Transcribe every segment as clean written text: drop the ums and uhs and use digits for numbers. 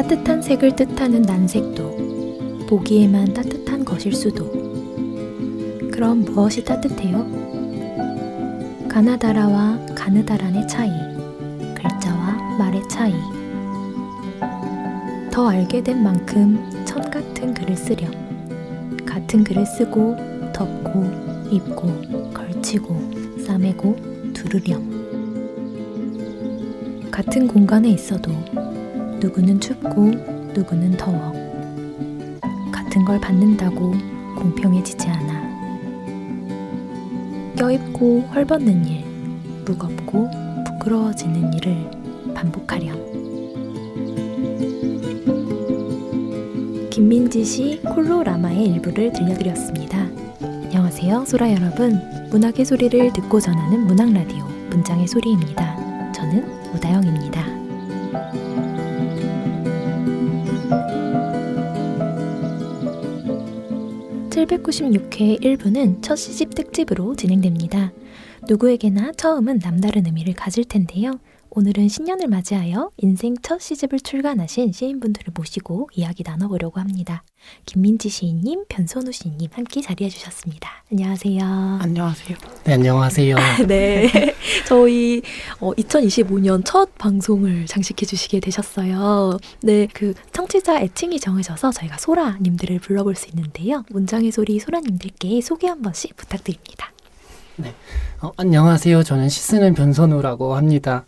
따뜻한 색을 뜻하는 난색도 보기에만 따뜻한 것일 수도. 그럼 무엇이 따뜻해요? 가나다라와 가느다란의 차이, 글자와 말의 차이. 더 알게 된 만큼 천 같은 글을 쓰렴. 같은 글을 쓰고 덮고 입고 걸치고 싸매고 두르렴. 같은 공간에 있어도 누구는 춥고 누구는 더워. 같은 걸 받는다고 공평해지지 않아. 껴입고 헐벗는 일, 무겁고 부끄러워지는 일을 반복하렴. 김민지 시 콜로라마의 일부를 들려드렸습니다. 안녕하세요, 소라 여러분. 문학의 소리를 듣고 전하는 문학라디오 문장의 소리입니다. 저는 오다영입니다. 796회 1부는 첫 시집 특집으로 진행됩니다. 누구에게나 처음은 남다른 의미를 가질 텐데요. 오늘은 신년을 맞이하여 인생 첫 시집을 출간하신 시인분들을 모시고 이야기 나눠보려고 합니다. 김민지 시인님, 변선우 시인님 함께 자리해 주셨습니다. 안녕하세요. 안녕하세요. 네, 안녕하세요. 네, 저희 2025년 첫 방송을 장식해 주시게 되셨어요. 네, 그 청취자 애칭이 정해져서 저희가 소라님들을 불러볼 수 있는데요. 문장의 소리 소라님들께 소개 한 번씩 부탁드립니다. 네, 안녕하세요. 저는 시 쓰는 변선우라고 합니다.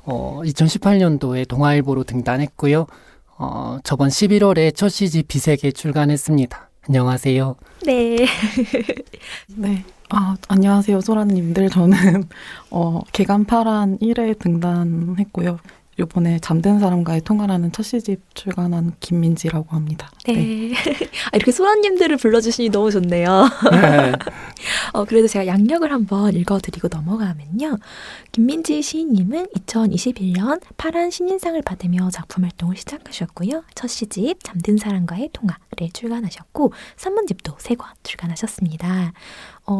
2018년도에 동아일보로 등단했고요. 저번 11월에 첫 시집 비색에 출간했습니다. 안녕하세요. 네. 네. 안녕하세요, 소라님들. 저는 개간파란 1회 등단했고요. 이번에 잠든 사람과의 통화라는 첫 시집 출간한 김민지라고 합니다. 네. 이렇게 소라님들을 불러주시니 너무 좋네요. 네. 그래도 제가 양력을 한번 읽어드리고 넘어가면요. 김민지 시인님은 2021년 파란 신인상을 받으며 작품 활동을 시작하셨고요. 첫 시집 잠든 사람과의 통화를 출간하셨고 산문집도 3권 출간하셨습니다.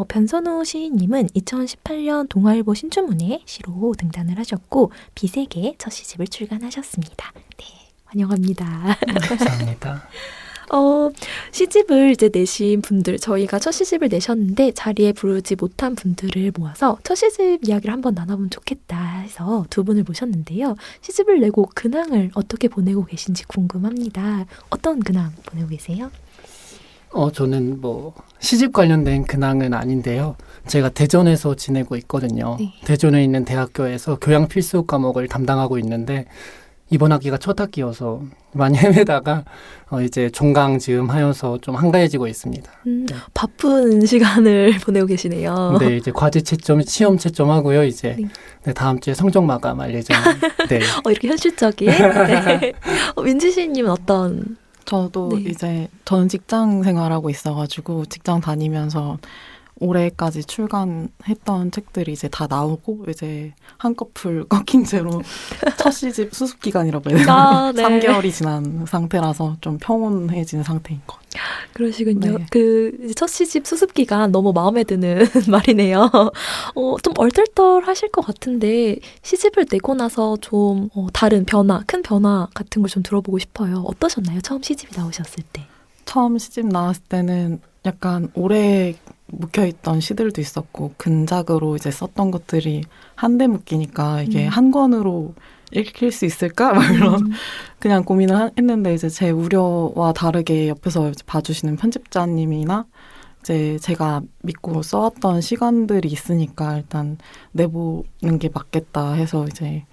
변선우 시인님은 2018년 동아일보 신춘문예 시로 등단을 하셨고 비색의 첫 시집을 출간하셨습니다. 네, 환영합니다. 감사합니다. 시집을 이제 내신 분들, 저희가 첫 시집을 내셨는데 자리에 부르지 못한 분들을 모아서 첫 시집 이야기를 한번 나눠보면 좋겠다 해서 두 분을 모셨는데요. 시집을 내고 근황을 어떻게 보내고 계신지 궁금합니다. 어떤 근황 보내고 계세요? 저는 시집 관련된 근황은 아닌데요. 제가 대전에서 지내고 있거든요. 네. 대전에 있는 대학교에서 교양 필수 과목을 담당하고 있는데 이번 학기가 첫 학기여서 많이 헤매다가 이제 종강 즈음 하여서 좀 한가해지고 있습니다. 네. 바쁜 시간을 보내고 계시네요. 네, 이제 과제 채점, 시험 채점하고요. 이제 네. 네, 다음 주에 성적 마감할 예정입니다. 네. 이렇게 현실적인. 네. 민지 시인님은 어떤? 저도 네. 이제 저는 직장 생활하고 있어가지고 직장 다니면서 올해까지 출간했던 책들이 이제 다 나오고 이제 한꺼풀 꺾인 채로 첫 시집 수습 기간이라고 해야 되나? 네. 3개월이 지난 상태라서 좀 평온해진 상태인 것 같아요. 그러시군요. 네. 첫 시집 수습 기간 너무 마음에 드는 말이네요. 좀 얼떨떨하실 것 같은데 시집을 내고 나서 좀 다른 변화, 큰 변화 같은 걸 좀 들어보고 싶어요. 어떠셨나요? 처음 시집이 나오셨을 때. 처음 시집 나왔을 때는 약간 오래 묵혀있던 시들도 있었고 근작으로 이제 썼던 것들이 한데 묶이니까 이게 한 권으로 읽힐 수 있을까? 막 이런 그냥 고민을 했는데 이제 제 우려와 다르게 옆에서 이제 봐주시는 편집자님이나 이제 제가 믿고 써왔던 시간들이 있으니까 일단 내보는 게 맞겠다 해서 이제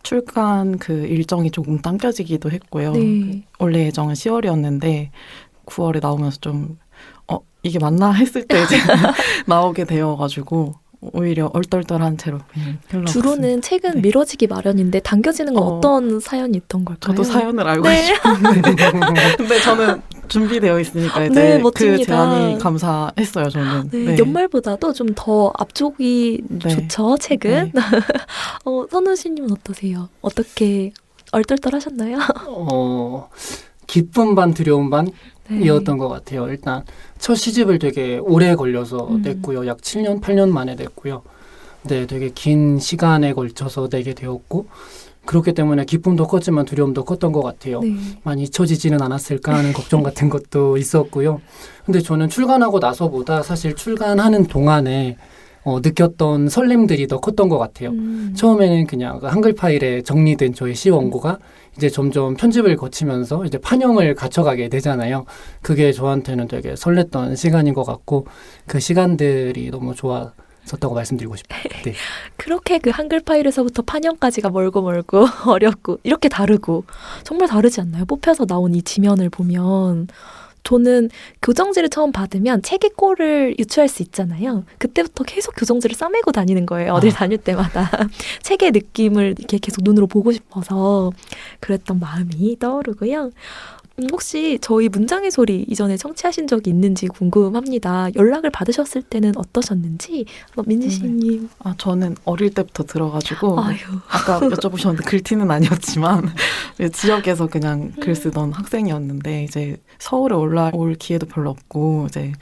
출간 그 일정이 조금 당겨지기도 했고요. 네. 원래 예정은 10월이었는데 9월에 나오면서 좀 이게 맞나 했을 때 이제 나오게 되어가지고 오히려 얼떨떨한 채로 그냥 흘러갔습니다. 주로는 책은 네. 미뤄지기 마련인데 당겨지는 건 어떤 사연이 있던 걸까요? 저도 사연을 알고 네. 싶은데 근데 저는 준비되어 있으니까 이제 네, 그 멋집니다. 제안이 감사했어요. 저는. 네, 네. 연말보다도 좀 더 앞쪽이 네. 좋죠, 책은. 네. 선우 씨님은 어떠세요? 어떻게 얼떨떨하셨나요? 기쁨 반 두려움 네. 반이었던 것 같아요. 일단 첫 시집을 되게 오래 걸려서 냈고요. 약 7년, 8년 만에 냈고요. 네, 되게 긴 시간에 걸쳐서 내게 되었고 그렇기 때문에 기쁨도 컸지만 두려움도 컸던 것 같아요. 네. 많이 잊혀지지는 않았을까 하는 걱정 같은 것도 있었고요. 근데 저는 출간하고 나서보다 사실 출간하는 동안에 느꼈던 설렘들이 더 컸던 것 같아요. 처음에는 그냥 그 한글 파일에 정리된 저의 시 원고가 이제 점점 편집을 거치면서 이제 판형을 갖춰가게 되잖아요. 그게 저한테는 되게 설렜던 시간인 것 같고 그 시간들이 너무 좋았었다고 말씀드리고 싶어요. 네. 그렇게 그 한글 파일에서부터 판형까지가 멀고 어렵고 이렇게 다르고 정말 다르지 않나요? 뽑혀서 나온 이 지면을 보면 저는 교정지를 처음 받으면 책의 꼴을 유추할 수 있잖아요. 그때부터 계속 교정지를 싸매고 다니는 거예요. 어딜 다닐 때마다. 책의 느낌을 이렇게 계속 눈으로 보고 싶어서 그랬던 마음이 떠오르고요. 혹시 저희 문장의 소리 이전에 청취하신 적이 있는지 궁금합니다. 연락을 받으셨을 때는 어떠셨는지 민지 씨님. 저는 어릴 때부터 들어가지고 아유. 아까 여쭤보셨는데 글티는 아니었지만 지역에서 그냥 글 쓰던 학생이었는데 이제 서울에 올라올 기회도 별로 없고 이제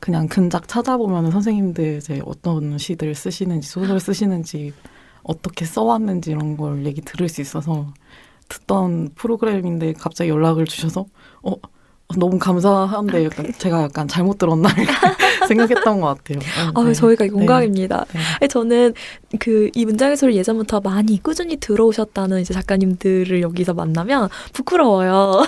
그냥 근작 찾아보면 선생님들 이제 어떤 시들 쓰시는지 소설 쓰시는지 어떻게 써왔는지 이런 걸 얘기 들을 수 있어서 듣던 프로그램인데 갑자기 연락을 주셔서 너무 감사한데 제가 약간 잘못 들었나 생각했던 것 같아요. 네. 저희가 영광입니다. 네. 저는 이 문장의 소리 예전부터 많이 꾸준히 들어오셨다는 이제 작가님들을 여기서 만나면 부끄러워요.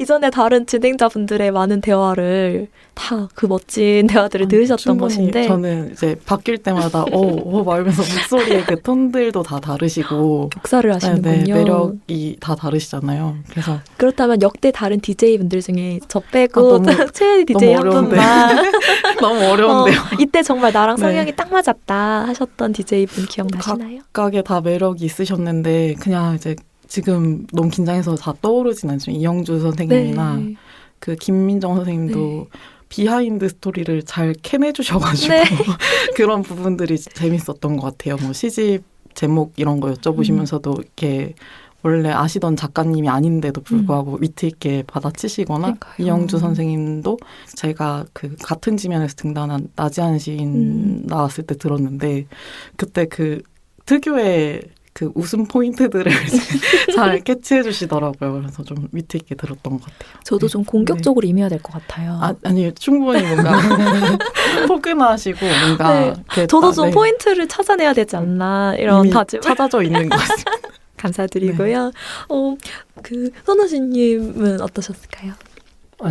이전에 다른 진행자분들의 많은 대화를 다 그 멋진 대화들을 들으셨던 것인데 저는 이제 바뀔 때마다 말면서 목소리의 그 톤들도 다 다르시고 격사를 하시는군요. 네, 매력이 다 다르시잖아요. 그래서 그렇다면 역대 다른 DJ분들 중에 저 빼고 최애 DJ 한 분만 너무 어려운데요. 이때 정말 나랑 성향이 네. 딱 맞았다 하셨던 DJ분 기억나시나요? 각각의 다 매력이 있으셨는데 그냥 이제 지금 너무 긴장해서 다 떠오르진 않지만 이영주 선생님이나 네. 그 김민정 선생님도 네. 비하인드 스토리를 잘 캐내주셔가지고 네. 그런 부분들이 재밌었던 것 같아요. 뭐 시집 제목 이런 거 여쭤보시면서도 이렇게 원래 아시던 작가님이 아닌데도 불구하고 위트 있게 받아치시거나 그러니까요. 이영주 선생님도 제가 그 같은 지면에서 등단한 나지안 시인 나왔을 때 들었는데 그때 그 특유의 그 웃음 포인트들을 잘 캐치해 주시더라고요. 그래서 좀 위트 있게 들었던 것 같아요. 저도 좀 공격적으로 임해야 될 것 같아요. 아니 충분히 뭔가 포근하시고 뭔가 네. 이렇게 저도 좀 네. 포인트를 찾아내야 되지 않나 이런 이미 다짐 찾아져 있는 것 같습니다. 감사드리고요. 선우씨님은 어떠셨을까요?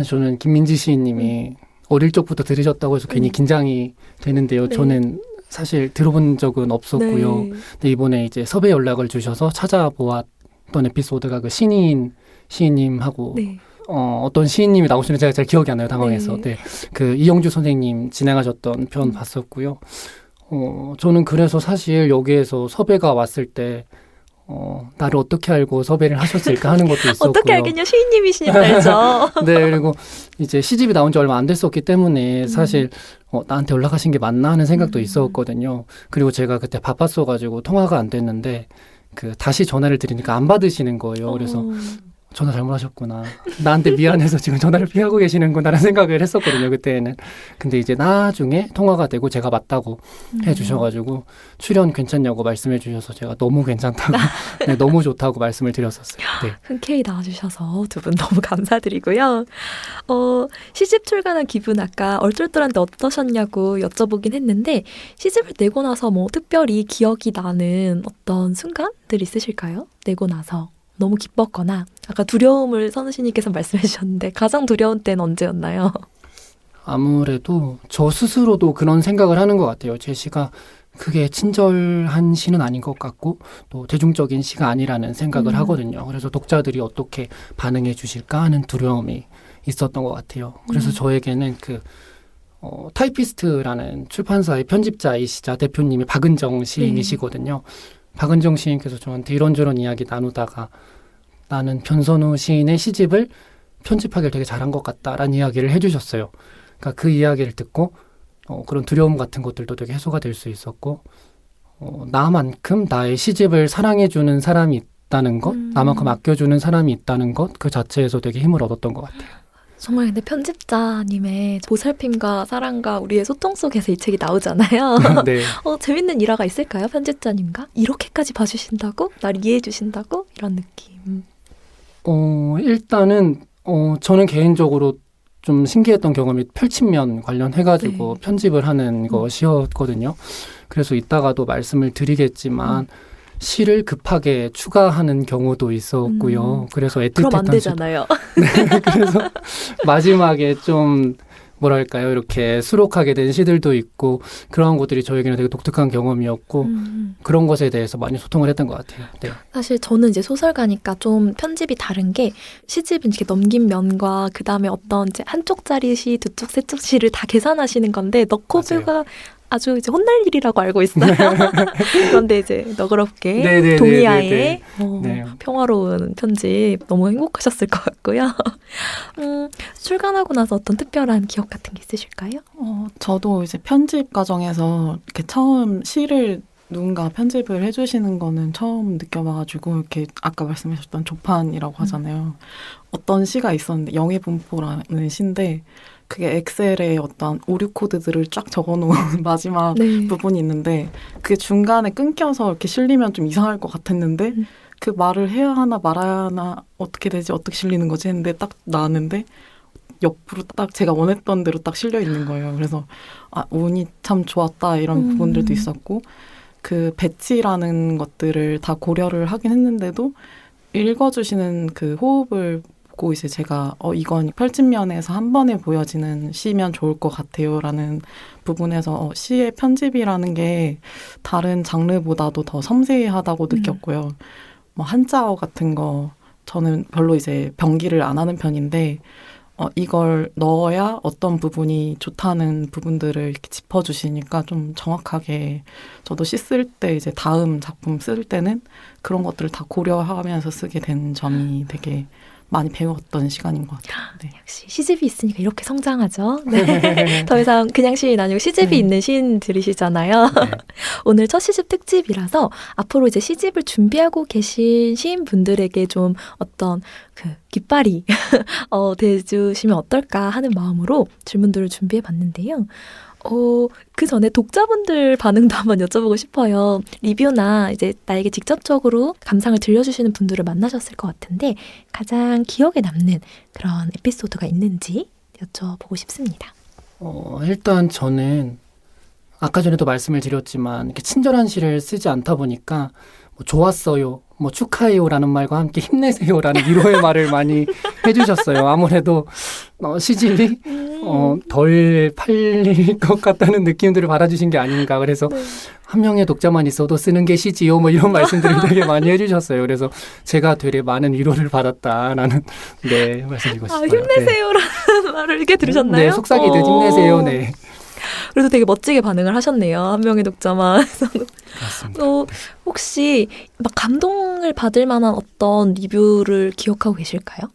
저는 김민지 시인님이 어릴 적부터 들으셨다고 해서 괜히 긴장이 되는데요. 네. 저는 사실 들어본 적은 없었고요. 네. 근데 이번에 이제 섭외 연락을 주셔서 찾아보았던 에피소드가 그 신인 시인님하고 네. 어떤 시인님이 나오시는지 제가 잘 기억이 안 나요. 당황해서. 네. 네. 그 이영주 선생님 진행하셨던 편 봤었고요. 저는 그래서 사실 여기에서 섭외가 왔을 때 나를 어떻게 알고 섭외를 하셨을까 하는 것도 있었고요. 어떻게 알겠냐 시인님이시니까 알죠. 네, 그리고 이제 시집이 나온 지 얼마 안 됐었기 때문에 사실 나한테 연락하신 게 맞나 하는 생각도 있었거든요. 그리고 제가 그때 바빴어가지고 통화가 안 됐는데 다시 전화를 드리니까 안 받으시는 거예요. 그래서 전화 잘못하셨구나. 나한테 미안해서 지금 전화를 피하고 계시는구나라는 생각을 했었거든요. 그때는. 근데 이제 나중에 통화가 되고 제가 맞다고 해주셔가지고 출연 괜찮냐고 말씀해 주셔서 제가 너무 괜찮다고 네, 너무 좋다고 말씀을 드렸었어요. 네. 흔쾌히 나와주셔서 두 분 너무 감사드리고요. 시집 출간한 기분 아까 얼떨떨한데 어떠셨냐고 여쭤보긴 했는데 시집을 내고 나서 뭐 특별히 기억이 나는 어떤 순간들 있으실까요? 내고 나서. 너무 기뻤거나 아까 두려움을 선우씨님께서 말씀해 주셨는데 가장 두려운 때는 언제였나요? 아무래도 저 스스로도 그런 생각을 하는 것 같아요. 제 시가 그게 친절한 시는 아닌 것 같고 또 대중적인 시가 아니라는 생각을 하거든요. 그래서 독자들이 어떻게 반응해 주실까 하는 두려움이 있었던 것 같아요. 그래서 저에게는 타이피스트라는 출판사의 편집자이시자 대표님이 박은정 시인이시거든요. 박은정 시인께서 저한테 이런저런 이야기 나누다가 나는 변선우 시인의 시집을 편집하기를 되게 잘한 것 같다라는 이야기를 해주셨어요. 그러니까 그 이야기를 듣고 그런 두려움 같은 것들도 되게 해소가 될 수 있었고 나만큼 나의 시집을 사랑해주는 사람이 있다는 것, 나만큼 아껴주는 사람이 있다는 것 그 자체에서 되게 힘을 얻었던 것 같아요. 정말 근데 편집자님의 보살핌과 사랑과 우리의 소통 속에서 이 책이 나오잖아요. 네. 재밌는 일화가 있을까요? 편집자님과? 이렇게까지 봐주신다고? 날 이해해 주신다고? 이런 느낌. 일단은 저는 개인적으로 좀 신기했던 경험이 펼침면 관련해가지고 네. 편집을 하는 것이었거든요. 그래서 이따가도 말씀을 드리겠지만 시를 급하게 추가하는 경우도 있었고요. 그래서 그럼 안 애틋했던 되잖아요. 그래서 마지막에 좀 뭐랄까요, 이렇게 수록하게 된 시들도 있고 그런 것들이 저에게는 되게 독특한 경험이었고 그런 것에 대해서 많이 소통을 했던 것 같아요. 네. 사실 저는 이제 소설가니까 좀 편집이 다른 게 시집은 이렇게 넘긴 면과 그 다음에 어떤 이제 한 쪽짜리 시, 두 쪽, 세 쪽 시를 다 계산하시는 건데 너코브가 아주 이제 혼날 일이라고 알고 있어요. 그런데 이제 너그럽게 네네네네네. 동의하에 네. 평화로운 편집 너무 행복하셨을 것 같고요. 출간하고 나서 어떤 특별한 기억 같은 게 있으실까요? 저도 이제 편집 과정에서 이렇게 처음 시를 누군가 편집을 해주시는 거는 처음 느껴봐가지고 이렇게 아까 말씀하셨던 조판이라고 하잖아요. 어떤 시가 있었는데 영의분포라는 시인데 그게 엑셀에 어떤 오류 코드들을 쫙 적어놓은 마지막 네. 부분이 있는데 그게 중간에 끊겨서 이렇게 실리면 좀 이상할 것 같았는데 그 말을 해야 하나 말아야 하나 어떻게 되지 어떻게 실리는 거지 했는데 딱 나왔는데 옆으로 딱 제가 원했던 대로 딱 실려 있는 거예요. 그래서 운이 참 좋았다 이런 부분들도 있었고 그 배치라는 것들을 다 고려를 하긴 했는데도 읽어주시는 그 호흡을 보고 이제 제가 이건 펼침면에서 한 번에 보여지는 시면 좋을 것 같아요라는 부분에서 시의 편집이라는 게 다른 장르보다도 더 섬세하다고 느꼈고요. 뭐 한자어 같은 거 저는 별로 이제 병기를 안 하는 편인데 이걸 넣어야 어떤 부분이 좋다는 부분들을 이렇게 짚어주시니까 좀 정확하게 저도 시 쓸 때 이제 다음 작품 쓸 때는 그런 것들을 다 고려하면서 쓰게 된 점이 되게 많이 배웠던 시간인 것 같아요. 네. 역시 시집이 있으니까 이렇게 성장하죠. 네. 더 이상 그냥 시인 아니고 시집이 있는 시인들이시잖아요. 네. 오늘 첫 시집 특집이라서 앞으로 이제 시집을 준비하고 계신 시인분들에게 좀 어떤 그 깃발이 돼주시면 어떨까 하는 마음으로 질문들을 준비해 봤는데요. 그 전에 독자분들 반응도 한번 여쭤보고 싶어요. 리뷰나 이제 나에게 직접적으로 감상을 들려주시는 분들을 만나셨을 것 같은데 가장 기억에 남는 그런 에피소드가 있는지 여쭤보고 싶습니다. 일단 저는 아까 전에도 말씀을 드렸지만 이렇게 친절한 시를 쓰지 않다 보니까 뭐 좋았어요, 뭐 축하해요라는 말과 함께 힘내세요라는 위로의 말을 많이 해주셨어요. 아무래도 시집이 덜 팔릴 것 같다는 느낌들을 받아주신 게 아닌가. 그래서 한 명의 독자만 있어도 쓰는 게 시지요, 뭐 이런 말씀들을 되게 많이 해주셨어요. 그래서 제가 되게 많은 위로를 받았다라는 말씀드리고 싶어요. 힘내세요라는 말을 이렇게 들으셨나요? 네, 속삭이듯 힘내세요. 네. 그래도 되게 멋지게 반응을 하셨네요. 한 명의 독자만. 맞습니다. 혹시 막 감동을 받을 만한 어떤 리뷰를 기억하고 계실까요?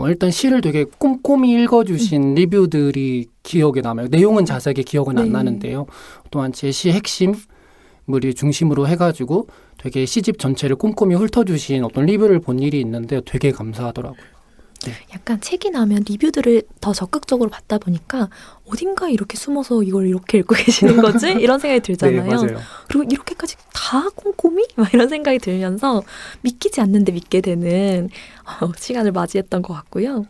일단 시를 되게 꼼꼼히 읽어주신 리뷰들이 기억에 남아요. 내용은 자세하게 기억은 안 나는데요. 또한 제 시 핵심물이 중심으로 해가지고 되게 시집 전체를 꼼꼼히 훑어주신 어떤 리뷰를 본 일이 있는데 되게 감사하더라고요. 네. 약간 책이 나면 리뷰들을 더 적극적으로 받다 보니까 어딘가 이렇게 숨어서 이걸 이렇게 읽고 계시는 거지? 이런 생각이 들잖아요. 네, 맞아요. 그리고 이렇게까지 다 꼼꼼히? 막 이런 생각이 들면서 믿기지 않는데 믿게 되는 시간을 맞이했던 것 같고요.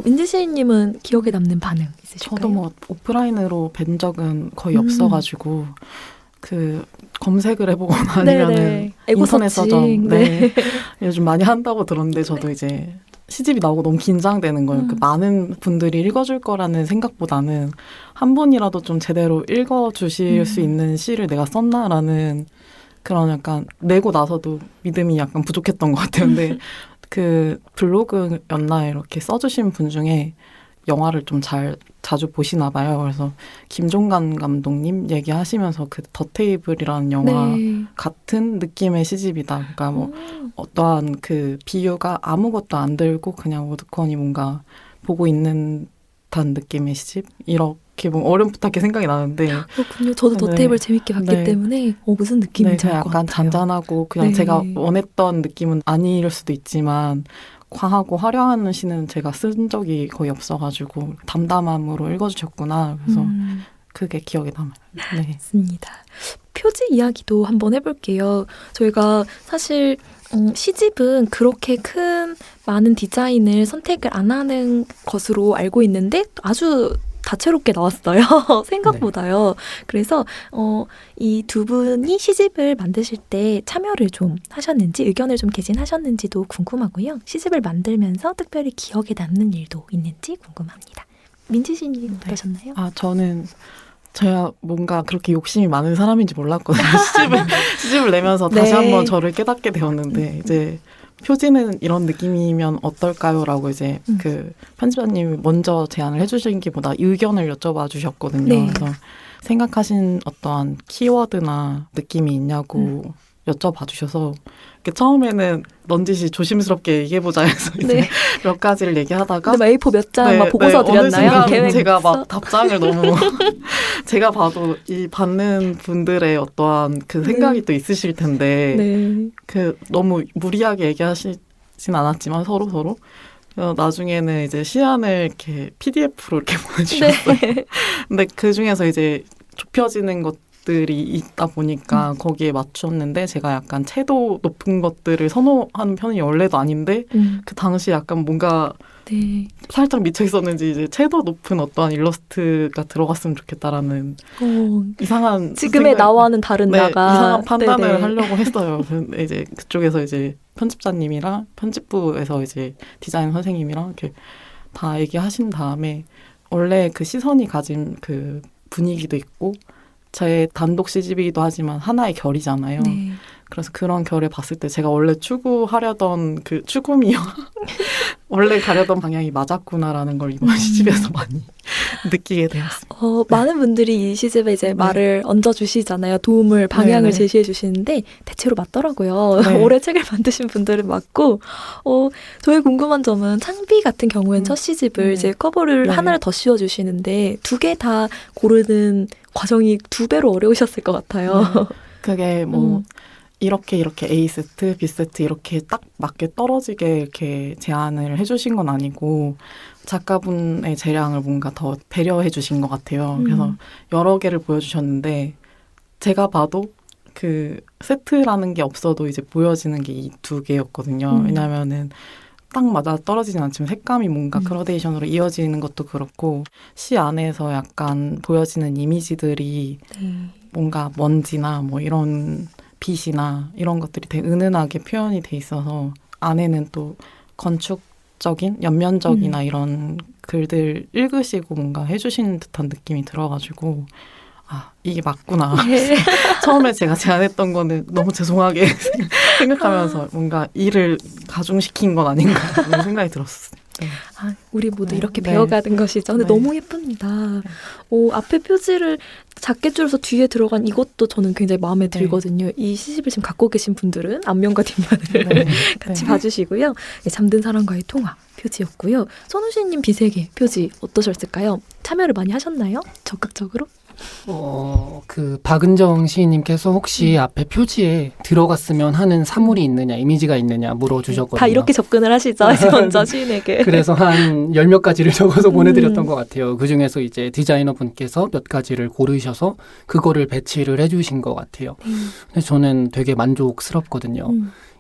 민지 시인님은 기억에 남는 반응 있으실까요? 저도 뭐 오프라인으로 뵌 적은 거의 없어가지고 그 검색을 해보거나 아니면은 인터넷 서점 요즘 많이 한다고 들었는데 저도 이제 시집이 나오고 너무 긴장되는 거예요. 그 많은 분들이 읽어줄 거라는 생각보다는 한 분이라도 좀 제대로 읽어주실 수 있는 시를 내가 썼나라는 그런 약간 내고 나서도 믿음이 약간 부족했던 것 같아요. 근데 그 블로그였나 이렇게 써주신 분 중에 영화를 좀 자주 보시나 봐요. 그래서 김종관 감독님 얘기하시면서 그 더 테이블이라는 영화 같은 느낌의 시집이다. 그러니까 뭐 어떠한 그 비유가 아무것도 안 들고 그냥 오드콘이 뭔가 보고 있는 듯한 느낌의 시집? 이렇게 뭐 어렴풋하게 생각이 나는데 그렇군요. 저도 더 테이블 재밌게 봤기 때문에 무슨 느낌인지 알 것 같아요. 약간 잔잔하고 그냥 제가 원했던 느낌은 아닐 수도 있지만 과하고 화려한 시는 제가 쓴 적이 거의 없어가지고 담담함으로 읽어주셨구나. 그래서 그게 기억에 남아요. 네. 맞습니다. 표지 이야기도 한번 해볼게요. 저희가 사실 시집은 그렇게 큰 많은 디자인을 선택을 안 하는 것으로 알고 있는데 아주 다채롭게 나왔어요. 생각보다요. 그래서 이 두 분이 시집을 만드실 때 참여를 좀 하셨는지 의견을 좀 개진하셨는지도 궁금하고요. 시집을 만들면서 특별히 기억에 남는 일도 있는지 궁금합니다. 민지 씨는 어떠셨나요? 저는 제가 뭔가 그렇게 욕심이 많은 사람인지 몰랐거든요. 시집을 내면서 다시 네. 한번 저를 깨닫게 되었는데 이제 표지는 이런 느낌이면 어떨까요?라고 이제 그 편집자님이 먼저 제안을 해주신 게보다 의견을 여쭤봐 주셨거든요. 네. 그래서 생각하신 어떠한 키워드나 느낌이 있냐고 여쭤봐 주셔서 처음에는 넌지시 조심스럽게 얘기해보자 해서 이제 네. 몇 가지를 얘기하다가 근데 막 A4 몇 장 막 보고서 어느 드렸나요? 순간 계획 제가 막 없어? 답장을 너무 제가 봐도 이 받는 분들의 어떠한 그 생각이 또 있으실 텐데 네. 그 너무 무리하게 얘기하시진 않았지만 서로 그래서 나중에는 이제 시안을 이렇게 PDF로 이렇게 보내주셨어요. 네. 근데 그 중에서 이제 좁혀지는 것들이 있다 보니까 거기에 맞췄는데 제가 약간 채도 높은 것들을 선호하는 편이 원래도 아닌데 그 당시 약간 뭔가 네. 살짝 미쳐 있었는지 이제 채도 높은 어떠한 일러스트가 들어갔으면 좋겠다라는 이상한 지금의 생각이- 나와는 다른 네, 나가 이상한 판단을 네네. 하려고 했어요. 근데 이제 그쪽에서 이제 편집자님이랑 편집부에서 이제 디자인 선생님이랑 이렇게 다 얘기하신 다음에 원래 그 시선이 가진 그 분위기도 있고 제 단독 시집이기도 하지만 하나의 결이잖아요. 네. 그래서 그런 결을 봤을 때 제가 원래 추구하려던 그 추구미와 원래 가려던 방향이 맞았구나라는 걸 이번 시집에서 많이 느끼게 되었습니다. 많은 분들이 이 시집에 이제 네. 말을 얹어주시잖아요. 도움을, 방향을 네네. 제시해 주시는데 대체로 맞더라고요. 네. 올해 책을 만드신 분들은 맞고 저희 궁금한 점은 창비 같은 경우엔 첫 시집을 네. 이제 커버를 네. 하나를 더 씌워주시는데 두 개 다 고르는 과정이 두 배로 어려우셨을 것 같아요. 그게 뭐 이렇게 A 세트, B 세트 이렇게 딱 맞게 떨어지게 이렇게 제안을 해주신 건 아니고 작가분의 재량을 뭔가 더 배려해 주신 것 같아요. 그래서 여러 개를 보여주셨는데 제가 봐도 그 세트라는 게 없어도 이제 보여지는 게 이 두 개였거든요. 왜냐하면은 딱 맞아 떨어지진 않지만 색감이 뭔가 그라데이션으로 이어지는 것도 그렇고 시 안에서 약간 보여지는 이미지들이 네. 뭔가 먼지나 뭐 이런 빛이나 이런 것들이 되게 은은하게 표현이 돼 있어서 안에는 또 건축적인 연면적이나 이런 글들 읽으시고 뭔가 해주시는 듯한 느낌이 들어가지고 이게 맞구나. 네. 처음에 제가 제안했던 거는 너무 죄송하게 생각하면서 뭔가 일을 가중시킨 건 아닌가 이런 생각이 들었어요. 네. 우리 모두 네. 이렇게 네. 배워가는 것이죠. 근데 네. 너무 예쁩니다. 앞에 표지를 작게 줄여서 뒤에 들어간 이것도 저는 굉장히 마음에 네. 들거든요. 이 시집을 지금 갖고 계신 분들은 앞면과 뒷면을 네. 같이 네. 봐주시고요. 네, 잠든 사람과의 통화 표지였고요. 선우씨님 비세계 표지 어떠셨을까요? 참여를 많이 하셨나요? 적극적으로? 그 박은정 시인님께서 혹시 앞에 표지에 들어갔으면 하는 사물이 있느냐, 이미지가 있느냐 물어주셨거든요. 다 이렇게 접근을 하시죠. 먼저 시인에게. 그래서 한 10몇 가지를 적어서 보내드렸던 것 같아요. 그중에서 이제 디자이너분께서 몇 가지를 고르셔서 그거를 배치를 해주신 것 같아요. 근데 저는 되게 만족스럽거든요.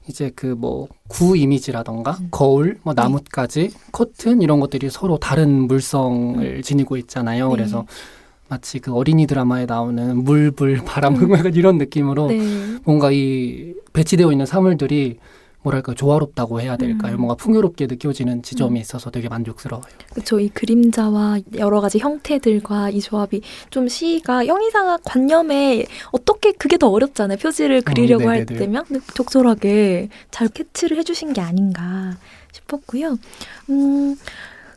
이제 그 뭐 구 이미지라던가 거울, 뭐 나뭇가지, 커튼 이런 것들이 서로 다른 물성을 지니고 있잖아요. 그래서 마치 그 어린이 드라마에 나오는 물, 불, 바람, 약간 이런 느낌으로 네. 뭔가 이 배치되어 있는 사물들이 뭐랄까 조화롭다고 해야 될까요? 뭔가 풍요롭게 느껴지는 지점이 있어서 되게 만족스러워요. 그렇죠. 이 그림자와 여러 가지 형태들과 이 조합이 좀 시가 형이상학 관념에 어떻게 그게 더 어렵잖아요. 표지를 그리려고 할 네네네. 때면 근데 적절하게 잘 캐치를 해주신 게 아닌가 싶었고요.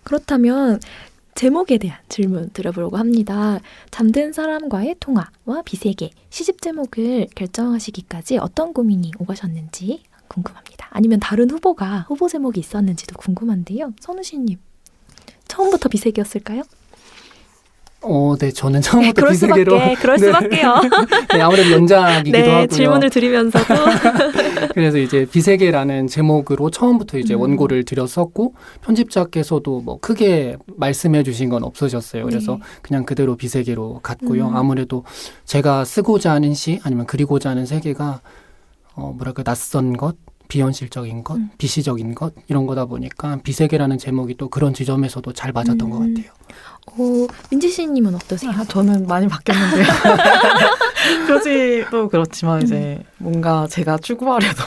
그렇다면 제목에 대한 질문 드려보려고 합니다. 잠든 사람과의 통화와 비세계 시집 제목을 결정하시기까지 어떤 고민이 오가셨는지 궁금합니다. 아니면 다른 후보 제목이 있었는지도 궁금한데요. 선우씨님 처음부터 비세계였을까요? 네, 저는 처음부터 그럴 비세계로. 수밖에, 그럴 네. 수밖에요. 네, 아무래도 연작이기도 네, 하고요. 질문을 드리면서도. 그래서 이제 비세계라는 제목으로 처음부터 이제 음. 원고를 드렸었고, 편집자께서도 뭐 크게 말씀해 주신 건 없으셨어요. 그래서 네. 그냥 그대로 비세계로 갔고요. 음. 아무래도 제가 쓰고자 하는 시, 아니면 그리고자 하는 세계가, 뭐랄까, 낯선 것, 비현실적인 것, 비시적인 것, 이런 거다 보니까 비세계라는 제목이 또 그런 지점에서도 잘 맞았던 것 같아요. 민지 씨님은 어떠세요? 저는 많이 바뀌었는데요. 표지도 그렇지만 이제 뭔가 제가 추구하려던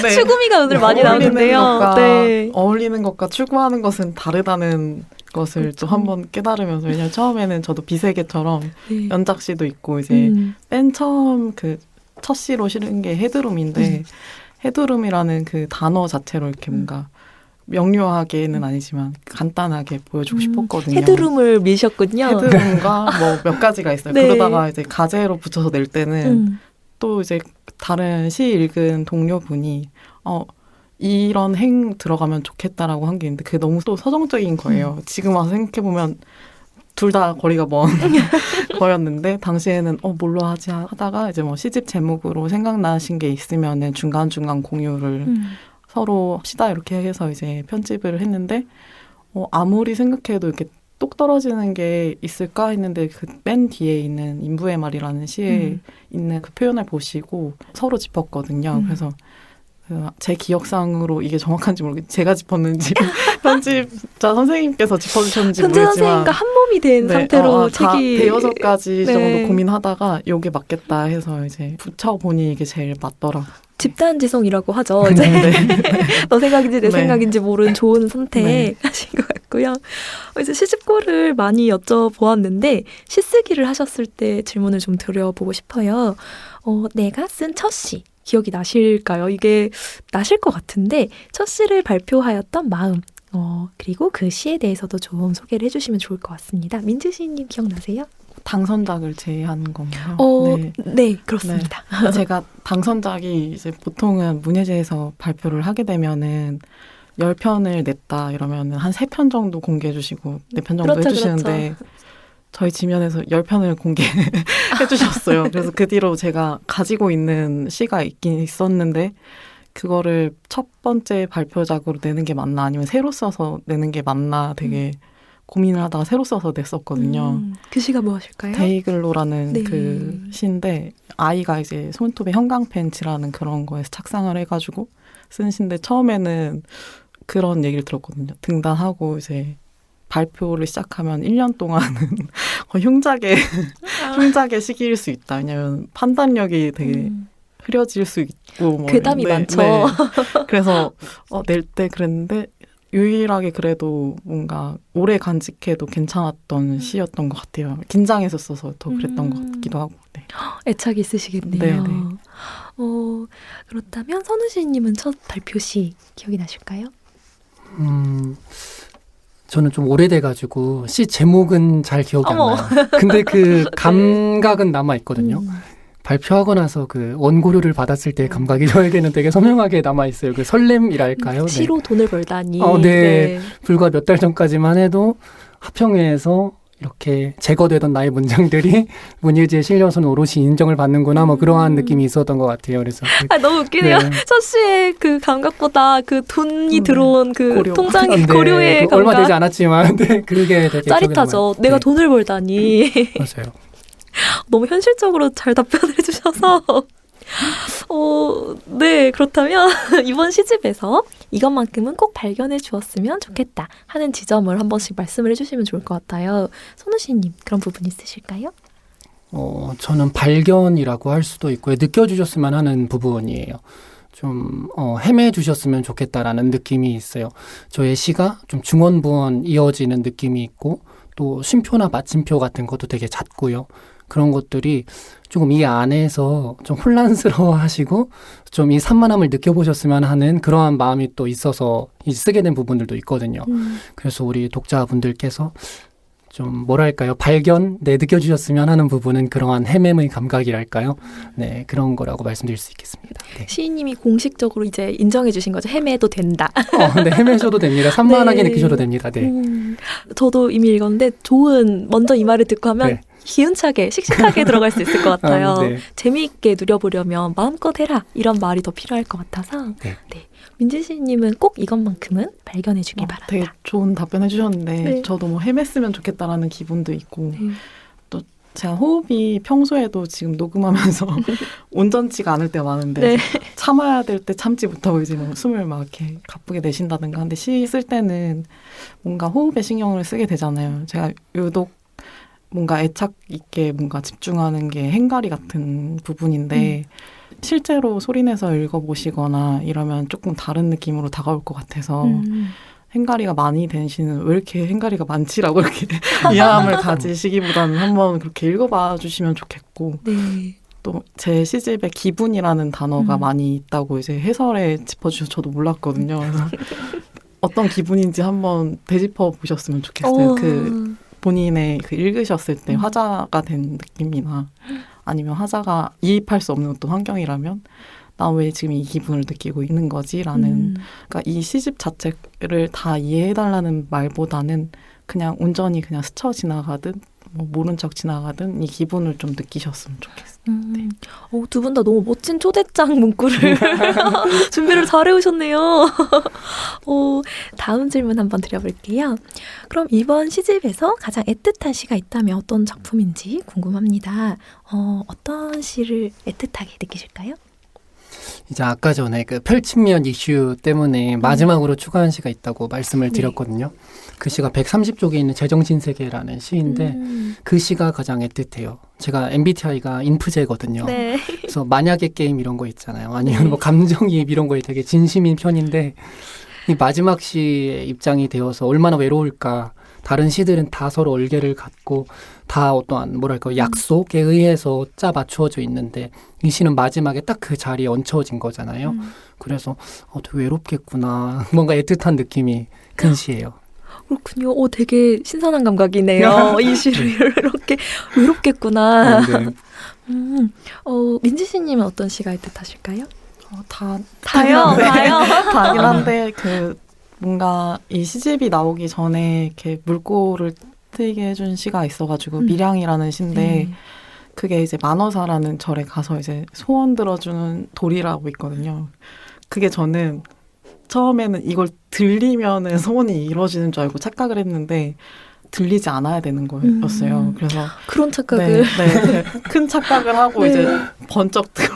네. 추구미가 오늘 많이 나오는데요. 네. 어울리는 것과 추구하는 것은 다르다는 것을 그렇죠. 또 한번 깨달으면서 왜냐면 처음에는 저도 비세계처럼 네. 연작시도 있고 이제 맨 처음 그 첫 시로 실은 게 헤드룸인데 헤드룸이라는 그 단어 자체로 이렇게 뭔가 명료하게는 아니지만 간단하게 보여주고 싶었거든요. 헤드룸을 미셨군요. 헤드룸과 뭐 몇 가지가 있어요. 네. 그러다가 이제 가제로 붙여서 낼 때는 또 이제 다른 시 읽은 동료분이 이런 행 들어가면 좋겠다라고 한 게 있는데 그게 너무 또 서정적인 거예요. 지금 와서 생각해보면 둘 다 거리가 먼 거였는데 당시에는 뭘로 하지 하다가 이제 뭐 시집 제목으로 생각나신 게 있으면은 중간중간 공유를 서로 합시다 이렇게 해서 이제 편집을 했는데 아무리 생각해도 이렇게 똑 떨어지는 게 있을까 했는데 그 맨 뒤에 있는 인부의 말이라는 시에 있는 그 표현을 보시고 서로 짚었거든요. 그래서 제 기억상으로 이게 정확한지 모르겠는데 제가 짚었는지 편집자 선생님께서 짚어주셨는지 현재 모르겠지만 선생님과 한 몸이 된 상태로 책이 대여섯 가지 네. 정도 고민하다가 이게 맞겠다 해서 이제 붙여보니 이게 제일 맞더라. 집단지성이라고 하죠. 이제 너 생각인지 내 네. 생각인지 모르는 좋은 선택 네. 하신 것 같고요. 이제 시집고를 많이 여쭤보았는데 시쓰기를 하셨을 때 질문을 좀 드려보고 싶어요. 내가 쓴 첫 시 기억이 나실까요? 이게 나실 것 같은데 첫 시를 발표하였던 마음 그리고 그 시에 대해서도 좀 소개를 해주시면 좋을 것 같습니다. 민지 시인님 기억나세요? 당선작을 제외하는 건가요? 네, 그렇습니다. 네. 제가 당선작이 이제 보통은 문예제에서 발표를 하게 되면은 10편을 냈다 이러면은 한 3편 정도 공개해 주시고 4편 정도 그렇죠, 해주시는데 저희 지면에서 10편을 공개해 주셨어요. 그래서 그 뒤로 제가 가지고 있는 시가 있긴 있었는데 그거를 첫 번째 발표작으로 내는 게 맞나 아니면 새로 써서 내는 게 맞나 되게 고민을 하다가 새로 써서 냈었거든요. 그 시가 무엇일까요? 데이글로라는 네. 그 시인데 아이가 이제 손톱에 형광펜치라는 그런 거에서 착상을 해가지고 쓴 시인데 처음에는 그런 얘기를 들었거든요. 등단하고 이제 발표를 시작하면 1년 동안은 흉작의 시기일 수 있다. 왜냐하면 판단력이 되게 흐려질 수 있고 뭐 괴담이 많죠. 네. 그래서 낼 때 그랬는데 유일하게 그래도 뭔가 오래 간직해도 괜찮았던 시였던 것 같아요. 긴장해서 써서 더 그랬던 것 같기도 하고. 네. 애착이 있으시겠네요. 네, 네. 그렇다면 선우 시인님은 첫 발표 시 기억이 나실까요? 저는 좀 오래돼가지고 시 제목은 잘 기억이 안 어머. 나요. 근데 그 감각은 남아 있거든요. 발표하고 나서 그 원고료를 받았을 때 감각이 저에게는 되게 선명하게 남아 있어요. 그 설렘이랄까요? 네. 시로 돈을 벌다니. 네. 불과 몇 달 전까지만 해도 하평회에서 이렇게 제거되던 나의 문장들이 문예지에 실려서는 오롯이 인정을 받는구나 뭐 그러한 느낌이 있었던 것 같아요. 그래서 너무 웃기네요. 네. 첫 시의 그 감각보다 그 돈이 들어온 그 고려. 통장 네, 고려의 감각. 얼마 되지 않았지만 네, 그게 되게 짜릿하죠. 기억에 남아요. 내가 네, 돈을 벌다니. 맞아요. 너무 현실적으로 잘 답변을 해주셔서. 네, 그렇다면 이번 시집에서 이것만큼은 꼭 발견해 주었으면 좋겠다 하는 지점을 한 번씩 말씀을 해주시면 좋을 것 같아요. 선우 씨님, 그런 부분 있으실까요? 저는 발견이라고 할 수도 있고요. 느껴주셨으면 하는 부분이에요. 좀 헤매주셨으면 좋겠다라는 느낌이 있어요. 저의 시가 좀 중원부원 이어지는 느낌이 있고 또 쉼표나 마침표 같은 것도 되게 잦고요. 그런 것들이 조금 이 안에서 좀 혼란스러워 하시고 좀 이 산만함을 느껴보셨으면 하는 그러한 마음이 또 있어서 쓰게 된 부분들도 있거든요. 그래서 우리 독자분들께서 좀 뭐랄까요 발견 느껴주셨으면 하는 부분은 그러한 헤매의 감각이랄까요 네 그런 거라고 말씀드릴 수 있겠습니다. 네. 시인님이 공식적으로 이제 인정해 주신 거죠. 헤매도 된다. 네 헤매셔도 됩니다. 산만하게 네. 느끼셔도 됩니다. 네. 저도 이미 읽었는데 먼저 이 말을 듣고 하면 네. 기운차게 씩씩하게 들어갈 수 있을 것 같아요. 네. 재미있게 누려보려면 마음껏 해라 이런 말이 더 필요할 것 같아서 네. 민지 시인님은 꼭 이것만큼은 발견해 주길 바란다. 되게 좋은 답변 해주셨는데 네. 저도 뭐 헤맸으면 좋겠다라는 기분도 있고 네. 또 제가 호흡이 평소에도 지금 녹음하면서 온전치가 않을 때가 많은데 네. 참아야 될 때 참지 못하고 이제 뭐 숨을 막 이렇게 가쁘게 내쉰다든가 근데 시 쓸 때는 뭔가 호흡에 신경을 쓰게 되잖아요. 제가 유독 뭔가 애착 있게 뭔가 집중하는 게 행가리 같은 부분인데 실제로 소리내서 읽어보시거나 이러면 조금 다른 느낌으로 다가올 것 같아서 행가리가 많이 된 시는 왜 이렇게 행가리가 많지라고 이렇게 이해함을 가지시기보다는 한번 그렇게 읽어봐 주시면 좋겠고 네. 또 제 시집에 기분이라는 단어가 많이 있다고 이제 해설에 짚어주셔서 저도 몰랐거든요. 그래서 어떤 기분인지 한번 되짚어 보셨으면 좋겠어요. 그 본인의 그 읽으셨을 때 화자가 된 느낌이나 아니면 화자가 이입할 수 없는 어떤 환경이라면 나 왜 지금 이 기분을 느끼고 있는 거지라는 그러니까 이 시집 자체를 다 이해해달라는 말보다는 그냥 온전히 그냥 스쳐 지나가든 뭐 모른 척 지나가든 이 기분을 좀 느끼셨으면 좋겠어요. 네. 두 분 다 너무 멋진 초대장 문구를 준비를 잘 해오셨네요. 다음 질문 한번 드려볼게요. 그럼 이번 시집에서 가장 애틋한 시가 있다면 어떤 작품인지 궁금합니다. 어떤 시를 애틋하게 느끼실까요? 이제 아까 전에 그 펼침면 이슈 때문에 마지막으로 추가한 시가 있다고 말씀을 드렸거든요. 그 시가 130쪽에 있는 제정신세계라는 시인데 그 시가 가장 애틋해요. 제가 MBTI가 인프제거든요. 네. 그래서 만약의 게임 이런 거 있잖아요. 아니면 뭐 감정이입 이런 거에 되게 진심인 편인데 이 마지막 시의 입장이 되어서 얼마나 외로울까. 다른 시들은 다 서로 얼개를 갖고 다 어떠한 뭐랄까 약속에 의해서 짜 맞추어져 있는데 이 시는 마지막에 딱 그 자리에 얹혀진 거잖아요. 그래서 되게 외롭겠구나. 뭔가 애틋한 느낌이 큰 시예요. 그렇군요. 되게 신선한 감각이네요. 이 시를 이렇게 외롭겠구나. 네. 민지 씨님은 어떤 시가 애틋하실까요? 다요. 다요. 다긴 한데 그 뭔가 이 시집이 나오기 전에 이렇게 물꼬를 트이게 해준 시가 있어가지고 밀양이라는 시인데 그게 이제 만어사라는 절에 가서 이제 소원 들어주는 돌이라고 있거든요. 그게 저는 처음에는 이걸 들리면은 소원이 이루어지는 줄 알고 착각을 했는데 들리지 않아야 되는 거였어요. 그래서 그런 착각을 네, 큰 착각을 하고 이제 번쩍 들어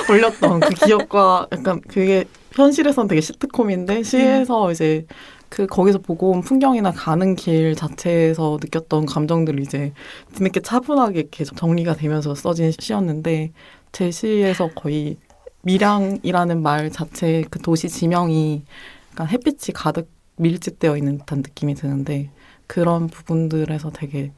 올렸던 그 기억과 약간 그게 현실에서는 되게 시트콤인데 시에서 이제 그 거기서 보고 온 풍경이나 가는 길 자체에서 느꼈던 감정들이 이제 뒤늦게 차분하게 이렇게 정리가 되면서 써진 시였는데 제 시에서 거의 밀양이라는 말 자체 그 도시 지명이 약간 햇빛이 가득 밀집되어 있는 듯한 느낌이 드는데 그런 부분들에서 되게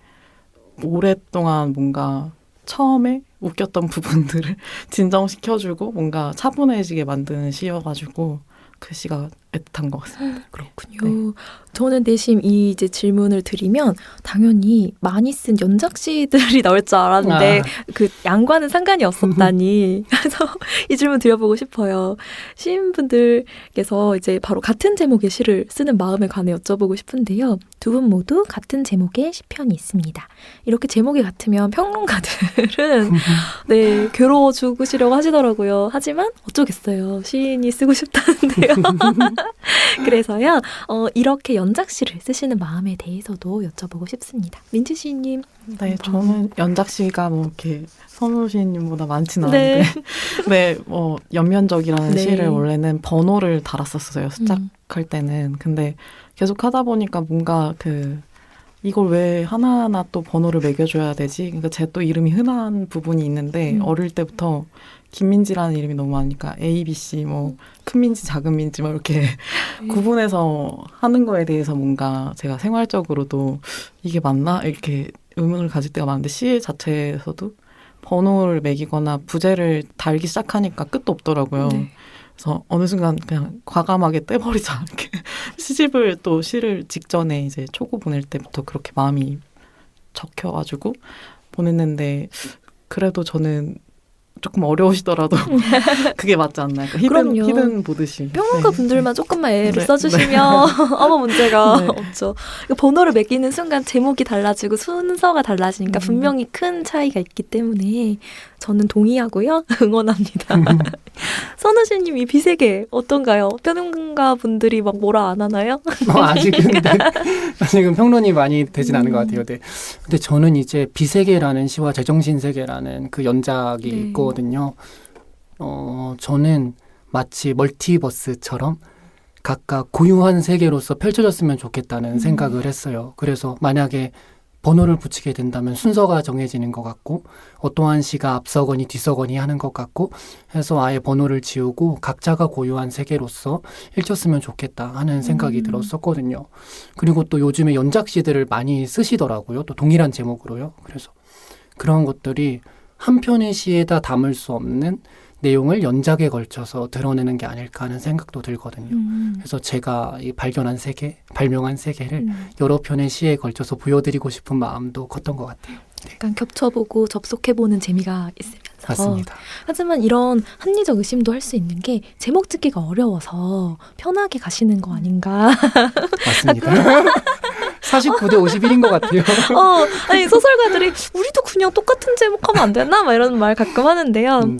오랫동안 뭔가 처음에 웃겼던 부분들을 진정시켜주고 뭔가 차분해지게 만드는 시여가지고 그 시가 애틋한 것 같습니다. 그렇군요. 저는 대신 이 이제 질문을 드리면 당연히 많이 쓴 연작시들이 나올 줄 알았는데 그 양과는 상관이 없었다니. 그래서 이 질문 드려보고 싶어요. 시인분들께서 이제 바로 같은 제목의 시를 쓰는 마음에 관해 여쭤보고 싶은데요. 두 분 모두 같은 제목의 시편이 있습니다. 이렇게 제목이 같으면 평론가들은 네, 괴로워 죽으시려고 하시더라고요. 하지만 어쩌겠어요. 시인이 쓰고 싶다는데요. 그래서요. 이렇게 연작시를 쓰시는 마음에 대해서도 여쭤보고 싶습니다. 민지 시인님. 네, 저는 연작시가 뭐 이렇게 선우 시인님보다 많진 않은데 네, 뭐 연면적이라는 시를 원래는 번호를 달았었어요. 시작할 때는. 근데 계속 하다 보니까 뭔가 이걸 왜 하나하나 또 번호를 매겨줘야 되지? 그러니까 제 또 이름이 흔한 부분이 있는데 어릴 때부터 김민지라는 이름이 너무 많으니까 A, B, C 뭐 큰 민지, 작은 민지 뭐 이렇게 구분해서 하는 거에 대해서 뭔가 제가 생활적으로도 이게 맞나? 이렇게 의문을 가질 때가 많은데 시 자체에서도 번호를 매기거나 부제를 달기 시작하니까 끝도 없더라고요. 그래서 어느 순간 그냥 과감하게 떼버리자 이렇게 시집을 또 시를 직전에 이제 초고 보낼 때부터 그렇게 마음이 적혀가지고 보냈는데 그래도 저는 조금 어려우시더라도 그게 맞지 않나요? 그럼요. 히든 보듯이. 평론가 네. 분들만 조금만 애를 네. 써주시면 아무 문제가 네. 없죠. 번호를 매기는 순간 제목이 달라지고 순서가 달라지니까 분명히 큰 차이가 있기 때문에 저는 동의하고요. 응원합니다. 선우씨님 이 비세계 어떤가요? 평론가 분들이 막 뭐라 안 하나요? 아직은 평론이 많이 되진 않은 것 같아요. 네. 근데 저는 이제 비세계라는 시와 제정신세계라는 그 연작이 네. 있거든요. 저는 마치 멀티버스처럼 각각 고유한 세계로서 펼쳐졌으면 좋겠다는 생각을 했어요. 그래서 만약에 번호를 붙이게 된다면 순서가 정해지는 것 같고 어떠한 시가 앞서거니 뒤서거니 하는 것 같고 해서 아예 번호를 지우고 각자가 고유한 세계로서 읽혔으면 좋겠다 하는 생각이 들었었거든요. 그리고 또 요즘에 연작시들을 많이 쓰시더라고요. 또 동일한 제목으로요. 그래서 그런 것들이 한 편의 시에다 담을 수 없는 내용을 연작에 걸쳐서 드러내는 게 아닐까 하는 생각도 들거든요. 그래서 제가 이 발명한 세계를 여러 편의 시에 걸쳐서 보여드리고 싶은 마음도 컸던 것 같아요. 네. 약간 겹쳐보고 접속해보는 재미가 있으면서. 맞습니다. 하지만 이런 합리적 의심도 할 수 있는 게 제목 짓기가 어려워서 편하게 가시는 거 아닌가. 맞습니다. 49대 51인 것 같아요. 아니 소설가들이 우리도 그냥 똑같은 제목 하면 안 되나? 막 이런 말 가끔 하는데요. 네.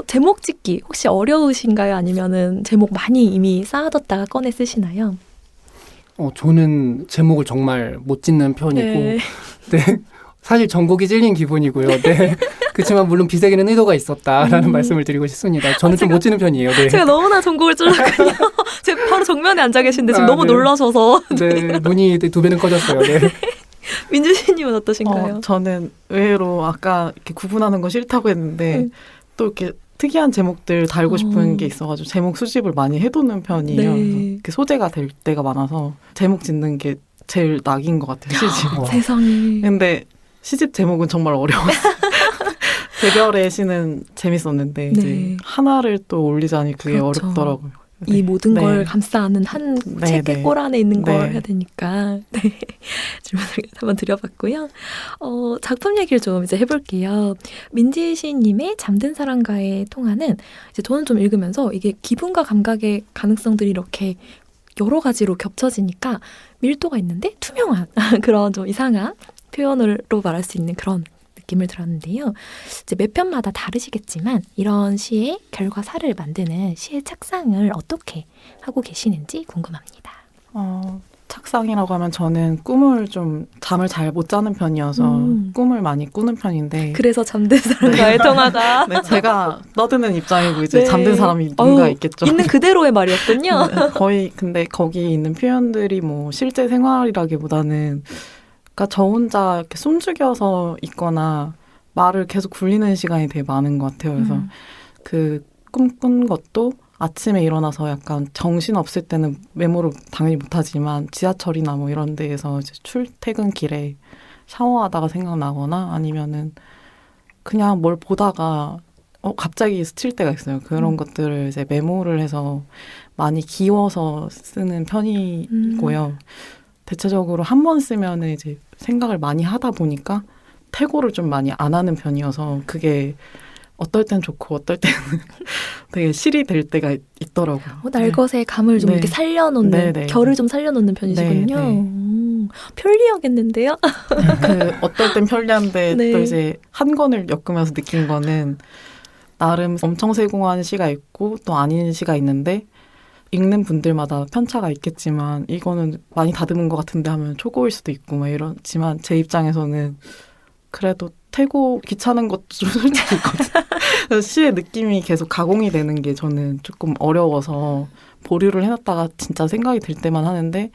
제목 짓기 혹시 어려우신가요? 아니면은 제목 많이 이미 쌓아뒀다가 꺼내 쓰시나요? 저는 제목을 정말 못 짓는 편이고 네. 네. 사실 전곡이 찔린 기분이고요. 네. 그렇지만 물론 비세계는 의도가 있었다라는 말씀을 드리고 싶습니다. 저는 좀 못 짓는 편이에요. 네. 제가 너무나 전곡을 찔렀거든요. 제가 바로 정면에 앉아 계신데 지금 너무 네. 놀라셔서. 네, 눈이 2배는 커졌어요. 네. 민주씨님은 어떠신가요? 저는 의외로 아까 이렇게 구분하는 거 싫다고 했는데 또 이렇게 특이한 제목들 달고 싶은 게 있어가지고 제목 수집을 많이 해두는 편이에요. 네. 그래서 이렇게 소재가 될 때가 많아서 제목 짓는 게 제일 낙인 것 같아요. 시집. 세상에. 근데 시집 제목은 정말 어려웠어요. 대별의 시는 재밌었는데 이제 하나를 또 올리자니 그게 그렇죠. 어렵더라고요. 이 모든 네. 걸 감싸 안는 한 네, 책의 네. 골 안에 있는 걸 네. 해야 되니까 질문을 한번 드려봤고요. 작품 얘기를 좀 이제 해볼게요. 민지 시인님의 잠든 사람과의 통화는 이제 저는 좀 읽으면서 이게 기분과 감각의 가능성들이 이렇게 여러 가지로 겹쳐지니까 밀도가 있는데 투명한 그런 좀 이상한 표현으로 말할 수 있는 그런 느낌을 들었는데요. 이제 매 편마다 다르시겠지만 이런 시의 결과 사를 만드는 시의 착상을 어떻게 하고 계시는지 궁금합니다. 착상이라고 하면 저는 꿈을 좀 잠을 잘 못 자는 편이어서 꿈을 많이 꾸는 편인데 그래서 잠든 사람과의 통화가 네, 제가 떠드는 입장이고 이제 네. 잠든 사람이 누군가 있겠죠. 있는 그대로의 말이었군요. 네, 거의 근데 거기 있는 표현들이 뭐 실제 생활이라기보다는 그러니까 저 혼자 이렇게 숨죽여서 있거나 말을 계속 굴리는 시간이 되게 많은 것 같아요. 그래서 그 꿈 꾼 것도 아침에 일어나서 약간 정신 없을 때는 메모를 당연히 못하지만 지하철이나 뭐 이런 데에서 이제 출퇴근길에 샤워하다가 생각나거나 아니면은 그냥 뭘 보다가 갑자기 스칠 때가 있어요. 그런 것들을 이제 메모를 해서 많이 기워서 쓰는 편이고요. 대체적으로 한 번 쓰면은 이제 생각을 많이 하다 보니까 퇴고를 좀 많이 안 하는 편이어서 그게 어떨 땐 좋고 어떨 때는 되게 실이 될 때가 있더라고요. 날것의 감을 좀 네. 이렇게 살려놓는 네, 네. 결을 좀 살려놓는 편이시군요. 네, 네. 편리하겠는데요? 그 어떨 땐 편리한데 네. 또 이제 한 권을 엮으면서 느낀 거는 나름 엄청 세공한 시가 있고 또 아닌 시가 있는데 읽는 분들마다 편차가 있겠지만 이거는 많이 다듬은 것 같은데 하면 초고일 수도 있고 막 이렇지만 제 입장에서는 그래도 태고 귀찮은 것도 좀 솔직히 있거든요. 그래서 시의 느낌이 계속 가공이 되는 게 저는 조금 어려워서 보류를 해놨다가 진짜 생각이 들 때만 하는데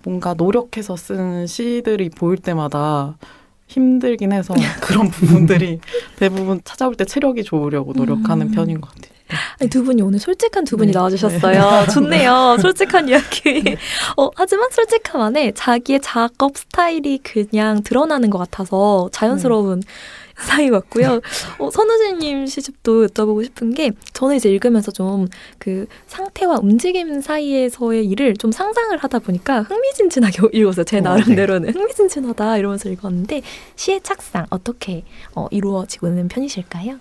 뭔가 노력해서 쓴 시들이 보일 때마다 힘들긴 해서 그런 부분들이 대부분 찾아볼 때 체력이 좋으려고 노력하는 편인 것 같아요. 아니, 두 분이 오늘 솔직한 두 분이 네. 나와주셨어요. 좋네요. 솔직한 이야기. 하지만 솔직함 안에 자기의 작업 스타일이 그냥 드러나는 것 같아서 자연스러운 사이 같고요. 선우진님 시집도 여쭤보고 싶은 게 저는 이제 읽으면서 좀 그 상태와 움직임 사이에서의 일을 좀 상상을 하다 보니까 흥미진진하게 읽었어요. 제 나름대로는 흥미진진하다 이러면서 읽었는데 시의 착상 어떻게 이루어지고 있는 편이실까요?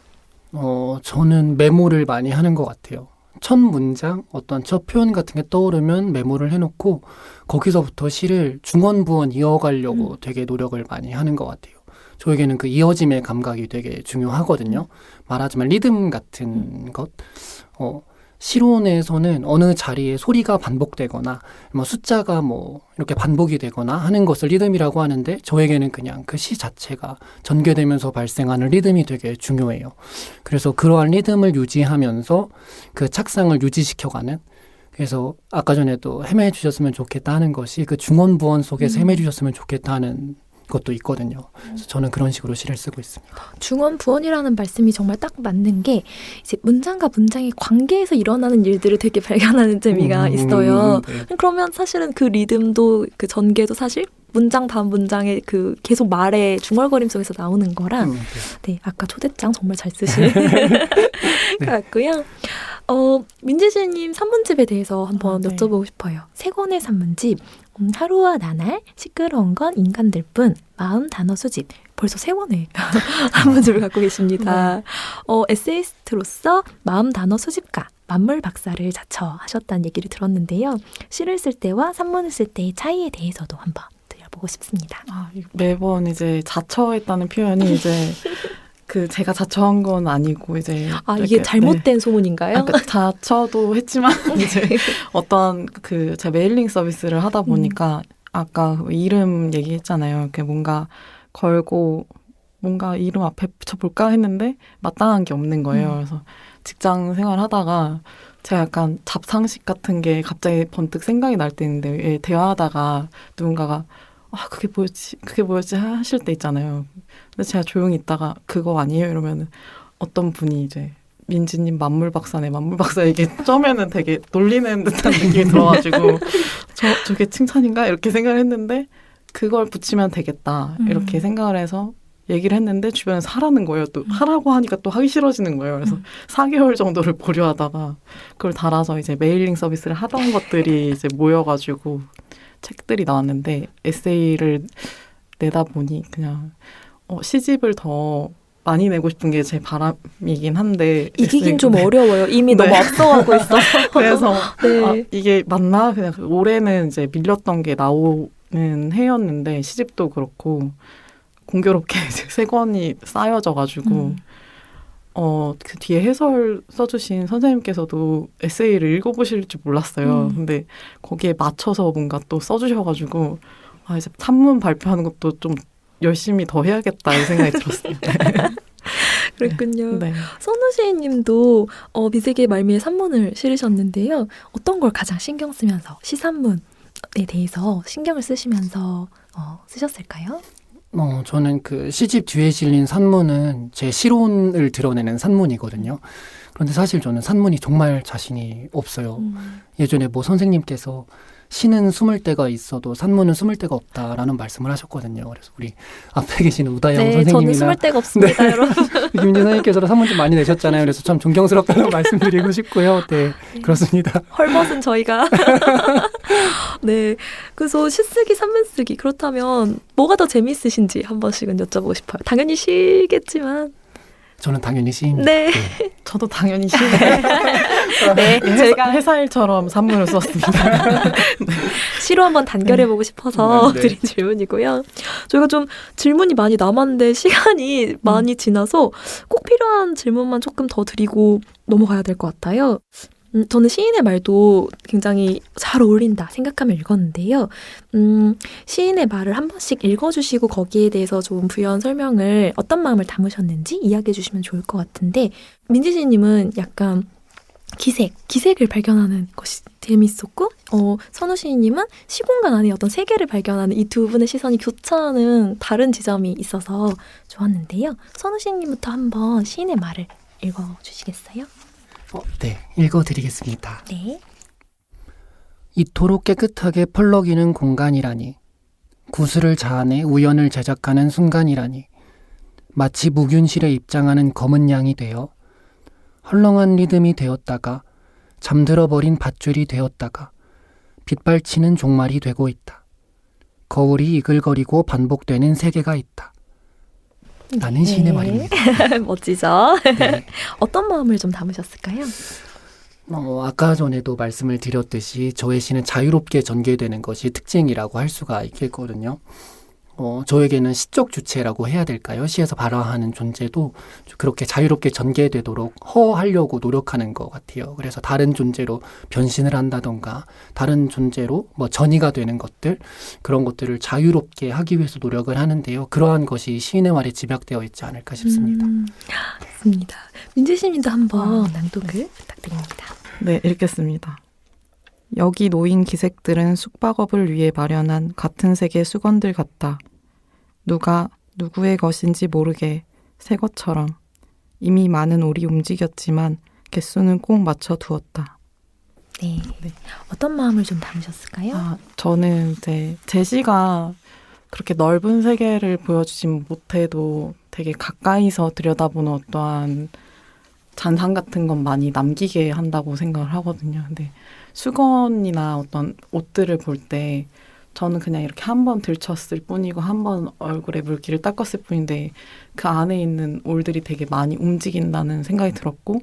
저는 메모를 많이 하는 것 같아요. 첫 문장, 어떤 첫 표현 같은 게 떠오르면 메모를 해놓고 거기서부터 시를 중원부원 이어가려고 되게 노력을 많이 하는 것 같아요. 저에게는 그 이어짐의 감각이 되게 중요하거든요. 말하자면 리듬 같은 것. 시론에서는 어느 자리에 소리가 반복되거나 뭐 숫자가 뭐 이렇게 반복이 되거나 하는 것을 리듬이라고 하는데 저에게는 그냥 그 시 자체가 전개되면서 발생하는 리듬이 되게 중요해요. 그래서 그러한 리듬을 유지하면서 그 착상을 유지시켜가는, 그래서 아까 전에도 헤매해 주셨으면 좋겠다 하는 것이 그 중원부원 속에서 헤매해 주셨으면 좋겠다 하는 것도 있거든요. 그래서 저는 그런 식으로 시를 쓰고 있습니다. 중원부원이라는 말씀이 정말 딱 맞는 게 이제 문장과 문장의 관계에서 일어나는 일들을 되게 발견하는 재미가 있어요. 네. 그러면 사실은 그 리듬도 그 전개도 사실 문장 다음 문장의 그 계속 말의 중얼거림 속에서 나오는 거라 네, 아까 초대장 정말 잘 쓰신 것 같고요. 민지씨님 산문집에 대해서 한번 여쭤보고 싶어요. 세 권의 산문집 하루와 나날, 시끄러운 건 인간들뿐, 마음 단어 수집. 벌써 세 권의 산문집을 갖고 계십니다. 에세이스트로서 마음 단어 수집가, 만물 박사를 자처하셨다는 얘기를 들었는데요. 시를 쓸 때와 산문을 쓸 때의 차이에 대해서도 한번 들어보고 싶습니다. 매번 이제 자처했다는 표현이 이제 그 제가 자처한 건 아니고 이제 이게 잘못된 소문인가요? 자처도 했지만 이제 어떤 그 제가 메일링 서비스를 하다 보니까 아까 이름 얘기했잖아요. 이렇게 뭔가 걸고 뭔가 이름 앞에 붙여볼까 했는데 마땅한 게 없는 거예요. 그래서 직장 생활하다가 제가 약간 잡상식 같은 게 갑자기 번뜩 생각이 날 때 있는데 대화하다가 누군가가 그게 뭐였지 하실 때 있잖아요. 근데 제가 조용히 있다가 그거 아니에요? 이러면 어떤 분이 이제 민지님 만물 박사네, 만물 박사 이게 처음에는 되게 놀리는 듯한 느낌이 들어가지고 저게 칭찬인가? 이렇게 생각을 했는데 그걸 붙이면 되겠다. 이렇게 생각을 해서 얘기를 했는데 주변에서 하라는 거예요. 또 하라고 하니까 또 하기 싫어지는 거예요. 그래서 4개월 정도를 보류하다가 그걸 달아서 이제 메일링 서비스를 하던 것들이 이제 모여가지고 책들이 나왔는데 에세이를 내다 보니 그냥 시집을 더 많이 내고 싶은 게 제 바람이긴 한데 이기긴 좀 어려워요. 이미 너무 앞서가고 있어서. 그래서 이게 맞나? 그냥 올해는 이제 밀렸던 게 나오는 해였는데 시집도 그렇고 공교롭게 이제 3권이 쌓여져가지고 그 뒤에 해설 써주신 선생님께서도 에세이를 읽어보실 줄 몰랐어요. 근데 거기에 맞춰서 뭔가 또 써주셔가지고 이제 산문 발표하는 것도 좀 열심히 더 해야겠다 이 생각이 들었어요. 그랬군요. 선우시인 님도 미세계 말미에 산문을 실으셨는데요. 어떤 걸 가장 신경 쓰면서 시산문에 대해서 신경을 쓰시면서 쓰셨을까요? 저는 그 시집 뒤에 실린 산문은 제 시론을 드러내는 산문이거든요. 그런데 사실 저는 산문이 정말 자신이 없어요. 예전에 선생님께서 시는 숨을 데가 있어도 산문은 숨을 데가 없다라는 말씀을 하셨거든요. 그래서 우리 앞에 계시는 우다영 선생님이나 저는 숨을 데가 없습니다, 여러분. 김민지 선생님께서도 산문 좀 많이 내셨잖아요. 그래서 참 존경스럽다는 말씀드리고 싶고요. 네, 그렇습니다. 헐벗은 저희가. 네, 그래서 시쓰기, 산문쓰기 그렇다면 뭐가 더 재미있으신지 한 번씩은 여쭤보고 싶어요. 당연히 시겠지만. 저는 당연히 시입니다. 네. 저도 당연히 시인데 제가 회사일처럼 산문을 썼습니다. 시로 한번 단결해보고 싶어서 드린 질문이고요. 저희가 좀 질문이 많이 남았는데 시간이 많이 지나서 꼭 필요한 질문만 조금 더 드리고 넘어가야 될 것 같아요. 저는 시인의 말도 굉장히 잘 어울린다 생각하며 읽었는데요. 시인의 말을 한 번씩 읽어주시고 거기에 대해서 좀 부연 설명을 어떤 마음을 담으셨는지 이야기해 주시면 좋을 것 같은데 민지 시인님은 약간 기색을 발견하는 것이 재미있었고 선우 시인님은 시공간 안에 어떤 세계를 발견하는 이 두 분의 시선이 교차하는 다른 지점이 있어서 좋았는데요. 선우 시인님부터 한번 시인의 말을 읽어주시겠어요? 네, 읽어드리겠습니다. 네. 이토록 깨끗하게 펄럭이는 공간이라니, 구슬을 자아내 우연을 제작하는 순간이라니, 마치 무균실에 입장하는 검은 양이 되어 헐렁한 리듬이 되었다가 잠들어버린 밧줄이 되었다가 빗발치는 종말이 되고 있다. 거울이 이글거리고 반복되는 세계가 있다. 라는 시인의 말입니다. 멋지죠? 네. 어떤 마음을 좀 담으셨을까요? 아까 전에도 말씀을 드렸듯이 저의 시는 자유롭게 전개되는 것이 특징이라고 할 수가 있겠거든요. 저에게는 시적 주체라고 해야 될까요? 시에서 발화하는 존재도 그렇게 자유롭게 전개되도록 허하려고 노력하는 것 같아요. 그래서 다른 존재로 변신을 한다던가 다른 존재로 전이가 되는 것들, 그런 것들을 자유롭게 하기 위해서 노력을 하는데요. 그러한 것이 시인의 말에 집약되어 있지 않을까 싶습니다. 맞습니다. 민지씨님도 한번 낭독을 부탁드립니다. 네, 읽겠습니다. 여기 놓인 기색들은 숙박업을 위해 마련한 같은 색의 수건들 같다. 누가 누구의 것인지 모르게 새 것처럼 이미 많은 올이 움직였지만 개수는 꼭 맞춰두었다. 네. 네. 어떤 마음을 좀 담으셨을까요? 저는 이제 제시가 그렇게 넓은 세계를 보여주진 못해도 되게 가까이서 들여다보는 어떠한 잔상 같은 건 많이 남기게 한다고 생각을 하거든요. 근데 수건이나 어떤 옷들을 볼 때 저는 그냥 이렇게 한 번 들쳤을 뿐이고 한 번 얼굴에 물기를 닦았을 뿐인데 그 안에 있는 올들이 되게 많이 움직인다는 생각이 들었고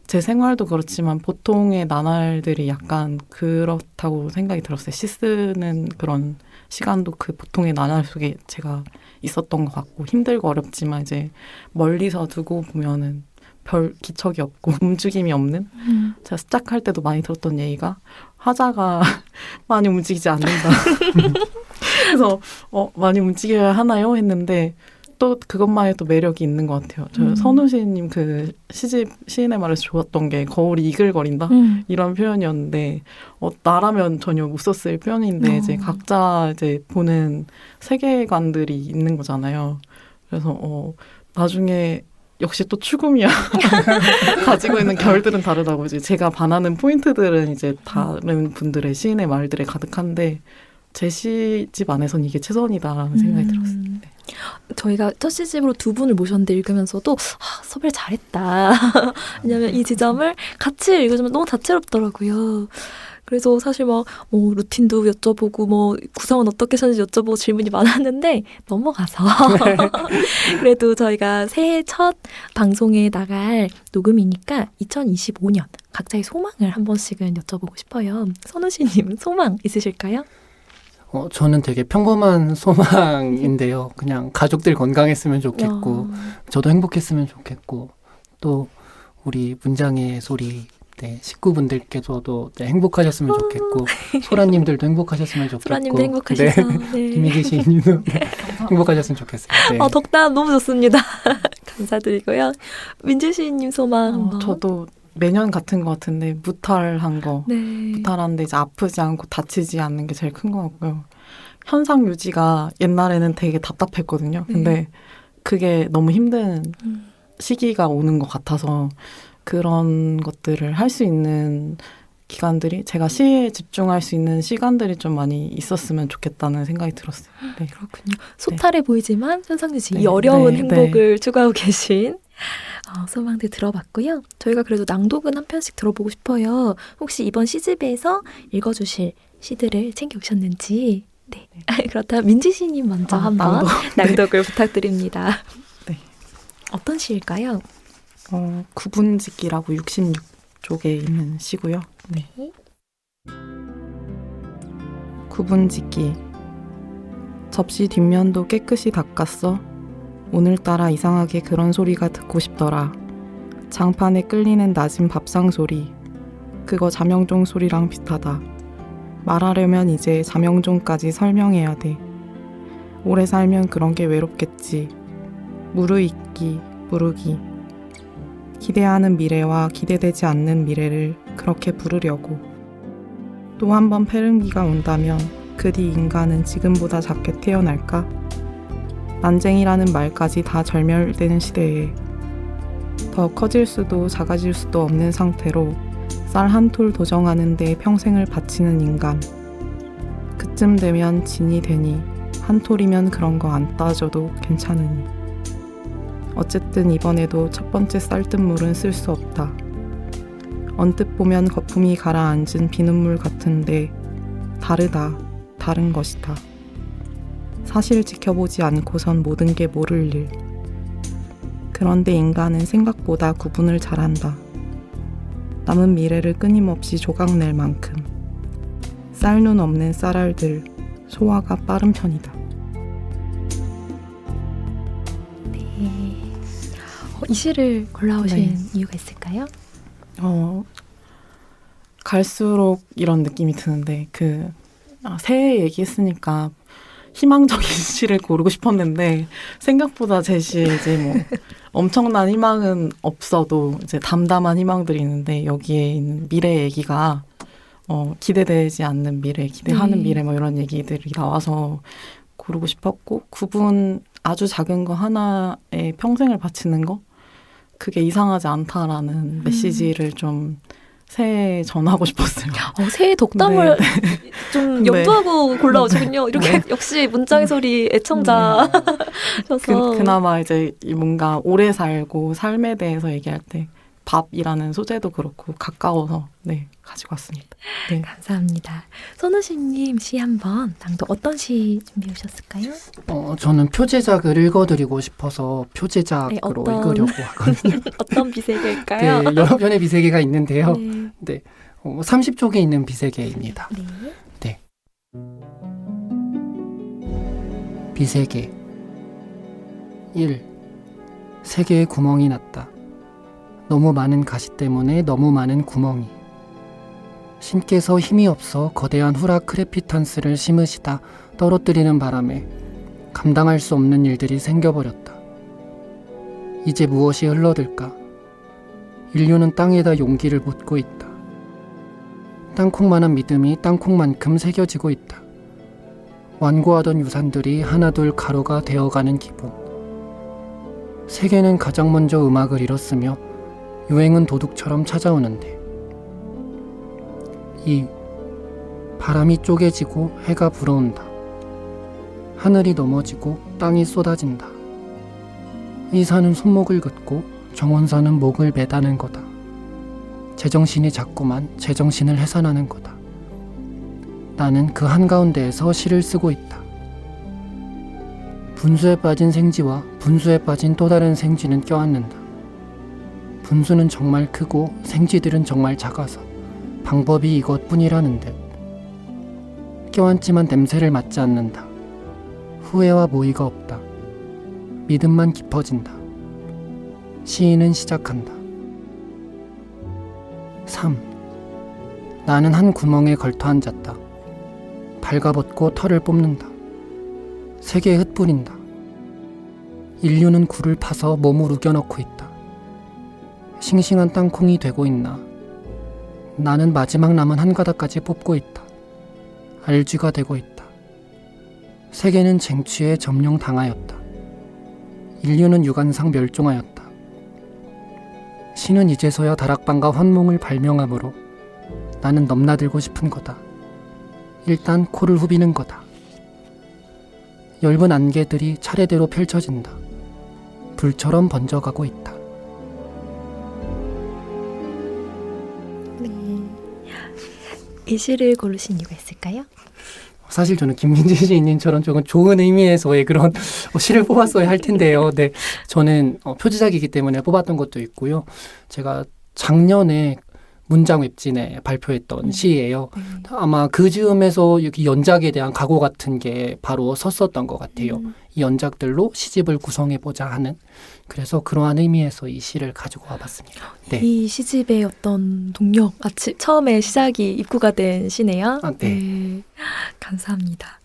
제 생활도 그렇지만 보통의 나날들이 약간 그렇다고 생각이 들었어요. 시 쓰는 그런 시간도 그 보통의 나날 속에 제가 있었던 것 같고 힘들고 어렵지만 이제 멀리서 두고 보면은 별 기척이 없고 움직임이 없는 제가 시작할 때도 많이 들었던 얘기가 화자가 많이 움직이지 않는다. 그래서 많이 움직여야 하나요? 했는데 또 그것만 해도 매력이 있는 것 같아요. 저 선우시님 그 시집 시인의 말에서 좋았던 게 거울이 이글거린다 이런 표현이었는데 나라면 전혀 못 썼을 표현인데 이제 각자 이제 보는 세계관들이 있는 거잖아요. 그래서 나중에 역시 또 추구미야 가지고 있는 결들은 다르다고 이제 제가 반하는 포인트들은 이제 다른 분들의 시인의 말들에 가득한데 제 시집 안에선 이게 최선이다라는 생각이 들었어요. 네. 저희가 첫 시집으로 두 분을 모셨는데 읽으면서도 섭외 잘했다. 왜냐하면 이 지점을 같이 읽으면 너무 다채롭더라고요. 그래서 사실 루틴도 여쭤보고 구성은 어떻게 하는지 여쭤보고 질문이 많았는데 넘어가서 그래도 저희가 새해 첫 방송에 나갈 녹음이니까 2025년 각자의 소망을 한 번씩은 여쭤보고 싶어요. 선우씨님 소망 있으실까요? 저는 되게 평범한 소망인데요. 그냥 가족들 건강했으면 좋겠고 저도 행복했으면 좋겠고 또 우리 문장의 소리 식구분들께서도 행복하셨으면 좋겠고 소라님들도 행복하셨으면 좋겠고 소라님도 행복하셔서 네. 김희지 시인님도 행복하셨으면 좋겠어요. 네. 덕담 너무 좋습니다. 감사드리고요. 민지 시인님 소망 한번. 저도 매년 같은 것 같은데 무탈한 거. 네. 무탈한데 이제 아프지 않고 다치지 않는 게 제일 큰 것 같고요. 현상 유지가 옛날에는 되게 답답했거든요. 근데 그게 너무 힘든 시기가 오는 것 같아서 그런 것들을 할 수 있는 기간들이 제가 시에 집중할 수 있는 시간들이 좀 많이 있었으면 좋겠다는 생각이 들었어요. 네. 그렇군요. 소탈해 보이지만 현상유지 네. 이 어려운 네. 행복을 추구하고 계신 소망들 들어봤고요. 저희가 그래도 낭독은 한 편씩 들어보고 싶어요. 혹시 이번 시집에서 읽어주실 시들을 챙겨오셨는지. 네. 그렇다면 민지 시님 먼저 한번 낭독을 부탁드립니다. 네. 어떤 시일까요? 구분짓기라고 66쪽에 있는 시고요. 네. 구분짓기. 접시 뒷면도 깨끗이 닦았어. 오늘따라 이상하게 그런 소리가 듣고 싶더라. 장판에 끌리는 낮은 밥상 소리. 그거 자명종 소리랑 비슷하다. 말하려면 이제 자명종까지 설명해야 돼. 오래 살면 그런 게 외롭겠지. 무르익기, 무르기. 기대하는 미래와 기대되지 않는 미래를 그렇게 부르려고. 또 한 번 페른기가 온다면 그 뒤 인간은 지금보다 작게 태어날까? 난쟁이라는 말까지 다 절멸되는 시대에 더 커질 수도 작아질 수도 없는 상태로 쌀 한 톨 도정하는 데 평생을 바치는 인간. 그쯤 되면 진이 되니 한 톨이면 그런 거 안 따져도 괜찮으니. 어쨌든 이번에도 첫 번째 쌀뜨물은 쓸 수 없다. 언뜻 보면 거품이 가라앉은 비눗물 같은데 다르다, 다른 것이다. 사실 지켜보지 않고선 모든 게 모를 일. 그런데 인간은 생각보다 구분을 잘한다. 남은 미래를 끊임없이 조각낼 만큼. 쌀눈 없는 쌀알들, 소화가 빠른 편이다. 네. 이 시를 골라오신 네. 이유가 있을까요? 갈수록 이런 느낌이 드는데 새해 얘기했으니까 희망적인 시를 고르고 싶었는데 생각보다 제 시에 이제 뭐 엄청난 희망은 없어도 이제 담담한 희망들이 있는데 여기에 있는 미래 얘기가 기대되지 않는 미래, 기대하는 미래 뭐 이런 얘기들이 나와서 고르고 싶었고 구분 아주 작은 거 하나에 평생을 바치는 거 그게 이상하지 않다라는 메시지를 좀 새해에 전하고 싶었어요. 새해 독담을 네. 좀 네. 염두하고 골라오시군요. 이렇게 역시 문장의 소리 애청자셔서 그나마 이제 뭔가 오래 살고 삶에 대해서 얘기할 때 밥이라는 소재도 그렇고 가까워서 가지고 왔습니다. 네. 감사합니다. 손우신님 시 한번 낭독 어떤 시 준비해 오셨을까요? 저는 표제작을 읽어드리고 싶어서 표제작으로 네, 읽으려고 하거든요. 어떤 비세계일까요? 네, 여러 편의 비세계가 있는데요. 네. 네, 30쪽에 있는 비세계입니다. 네. 비세계 1. 세계에 구멍이 났다. 너무 많은 가시 때문에 너무 많은 구멍이. 신께서 힘이 없어 거대한 후라 크레피탄스를 심으시다 떨어뜨리는 바람에 감당할 수 없는 일들이 생겨버렸다. 이제 무엇이 흘러들까? 인류는 땅에다 용기를 묻고 있다. 땅콩만한 믿음이 땅콩만큼 새겨지고 있다. 완고하던 유산들이 하나둘 가루가 되어가는 기분. 세계는 가장 먼저 음악을 잃었으며 유행은 도둑처럼 찾아오는데 2. 바람이 쪼개지고 해가 불어온다. 하늘이 넘어지고 땅이 쏟아진다. 의사는 손목을 긋고 정원사는 목을 매다는 거다. 제정신이 자꾸만 제정신을 해산하는 거다. 나는 그 한가운데에서 시를 쓰고 있다. 분수에 빠진 생쥐와 분수에 빠진 또 다른 생쥐는 껴안는다. 분수는 정말 크고 생쥐들은 정말 작아서 방법이 이것뿐이라는 듯. 껴안지만 냄새를 맡지 않는다. 후회와 모의가 없다. 믿음만 깊어진다. 시인은 시작한다. 3. 나는 한 구멍에 걸터 앉았다. 발가벗고 털을 뽑는다. 세계에 흩뿌린다. 인류는 굴을 파서 몸을 우겨넣고 있다. 싱싱한 땅콩이 되고 있나? 나는 마지막 남은 한 가닥까지 뽑고 있다. 알쥐가 되고 있다. 세계는 쟁취에 점령당하였다. 인류는 유관상 멸종하였다. 신은 이제서야 다락방과 환몽을 발명하므로 나는 넘나들고 싶은 거다. 일단 코를 후비는 거다. 엷은 안개들이 차례대로 펼쳐진다. 불처럼 번져가고 있다. 이 시를 고르신 이유가 있을까요? 사실 저는 김민지 시인님처럼 조금 좋은 의미에서의 그런 시를 뽑았어야 할 텐데요. 네, 저는 표지작이기 때문에 뽑았던 것도 있고요. 제가 작년에 문장 웹진에 발표했던 시예요. 아마 그 즈음에서 여기 연작에 대한 각오 같은 게 바로 섰었던 것 같아요. 이 연작들로 시집을 구성해보자 하는. 그래서 그러한 의미에서 이 시를 가지고 와봤습니다. 네. 이 시집의 어떤 동력, 처음에 시작이 입구가 된 시네요. 네. 감사합니다.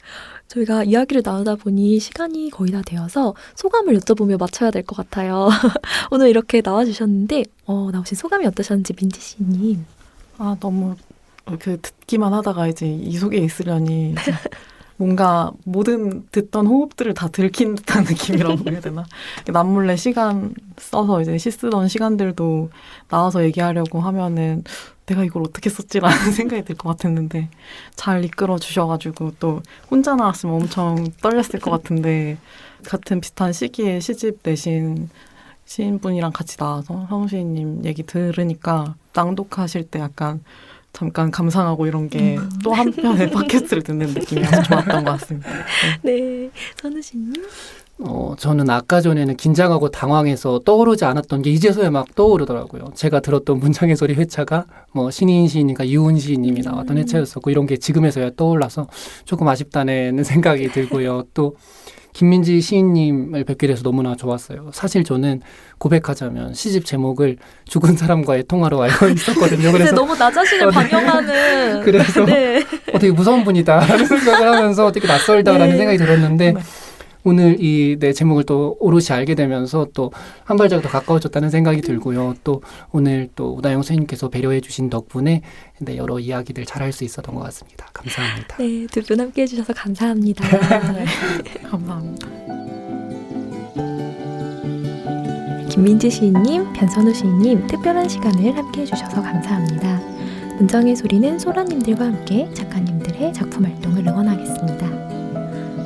저희가 이야기를 나누다 보니 시간이 거의 다 되어서 소감을 여쭤보며 마쳐야 될 것 같아요. 오늘 이렇게 나와주셨는데 나오신 소감이 어떠셨는지 민지 씨님. 너무 듣기만 하다가 이제 이 속에 있으려니 이제 뭔가 모든 듣던 호흡들을 다 들킨 듯한 느낌이라고 해야 되나? 남몰래 시간 써서 이제 시 쓰던 시간들도 나와서 얘기하려고 하면은 내가 이걸 어떻게 썼지라는 생각이 들 것 같았는데 잘 이끌어 주셔가지고 또 혼자 나왔으면 엄청 떨렸을 것 같은데 같은 비슷한 시기에 시집 내신 시인분이랑 같이 나와서 현우 시인님 얘기 들으니까 낭독하실 때 약간 잠깐 감상하고 이런 게 또 한편의 팟캐스트를 듣는 느낌이어서 좋았던 것 같습니다. 네, 선우 씨님. 저는 아까 전에는 긴장하고 당황해서 떠오르지 않았던 게 이제서야 막 떠오르더라고요. 제가 들었던 문장의 소리 회차가 뭐 신인 시인인가 유은 시인님이 나왔던 회차였었고 이런 게 지금에서야 떠올라서 조금 아쉽다는 생각이 들고요. 또 김민지 시인님을 뵙게 돼서 너무나 좋았어요. 사실 저는 고백하자면 시집 제목을 죽은 사람과의 통화로 알고 있었거든요. 근데 그래서 너무 나 자신을 반영하는. 그래서 네. 되게 무서운 분이다라는 생각을 하면서 되게 낯설다라는 네. 생각이 들었는데 네. 오늘 이 내 제목을 또 오롯이 알게 되면서 또 한 발자국 더 가까워졌다는 생각이 들고요. 또 오늘 또 우다영 선생님께서 배려해 주신 덕분에 네, 여러 이야기들 잘할 수 있었던 것 같습니다. 감사합니다. 네, 두 분 함께 해주셔서 감사합니다. 감사합니다. 김민지 시인님, 변선우 시인님 특별한 시간을 함께 해주셔서 감사합니다. 문장의 소리는 소라님들과 함께 작가님들의 작품 활동을 응원하겠습니다.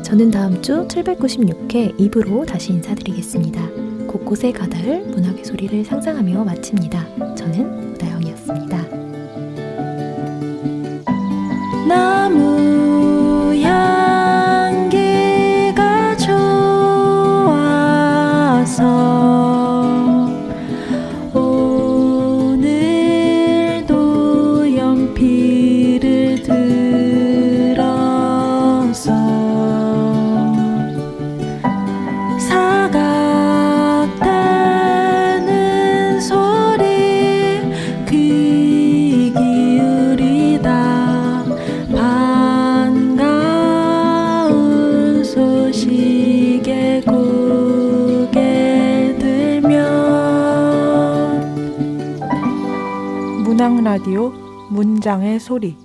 저는 다음 주 796회 2부로 다시 인사드리겠습니다. 곳곳에 가닿을 문학의 소리를 상상하며 마칩니다. 저는 우다영이었습니다. 나무 향기가 좋아서 오늘도 연필을 들어서 사각대는 소리 귀 기울이다 반가운 소식에 고개 들면 문학 라디오 문장의 소리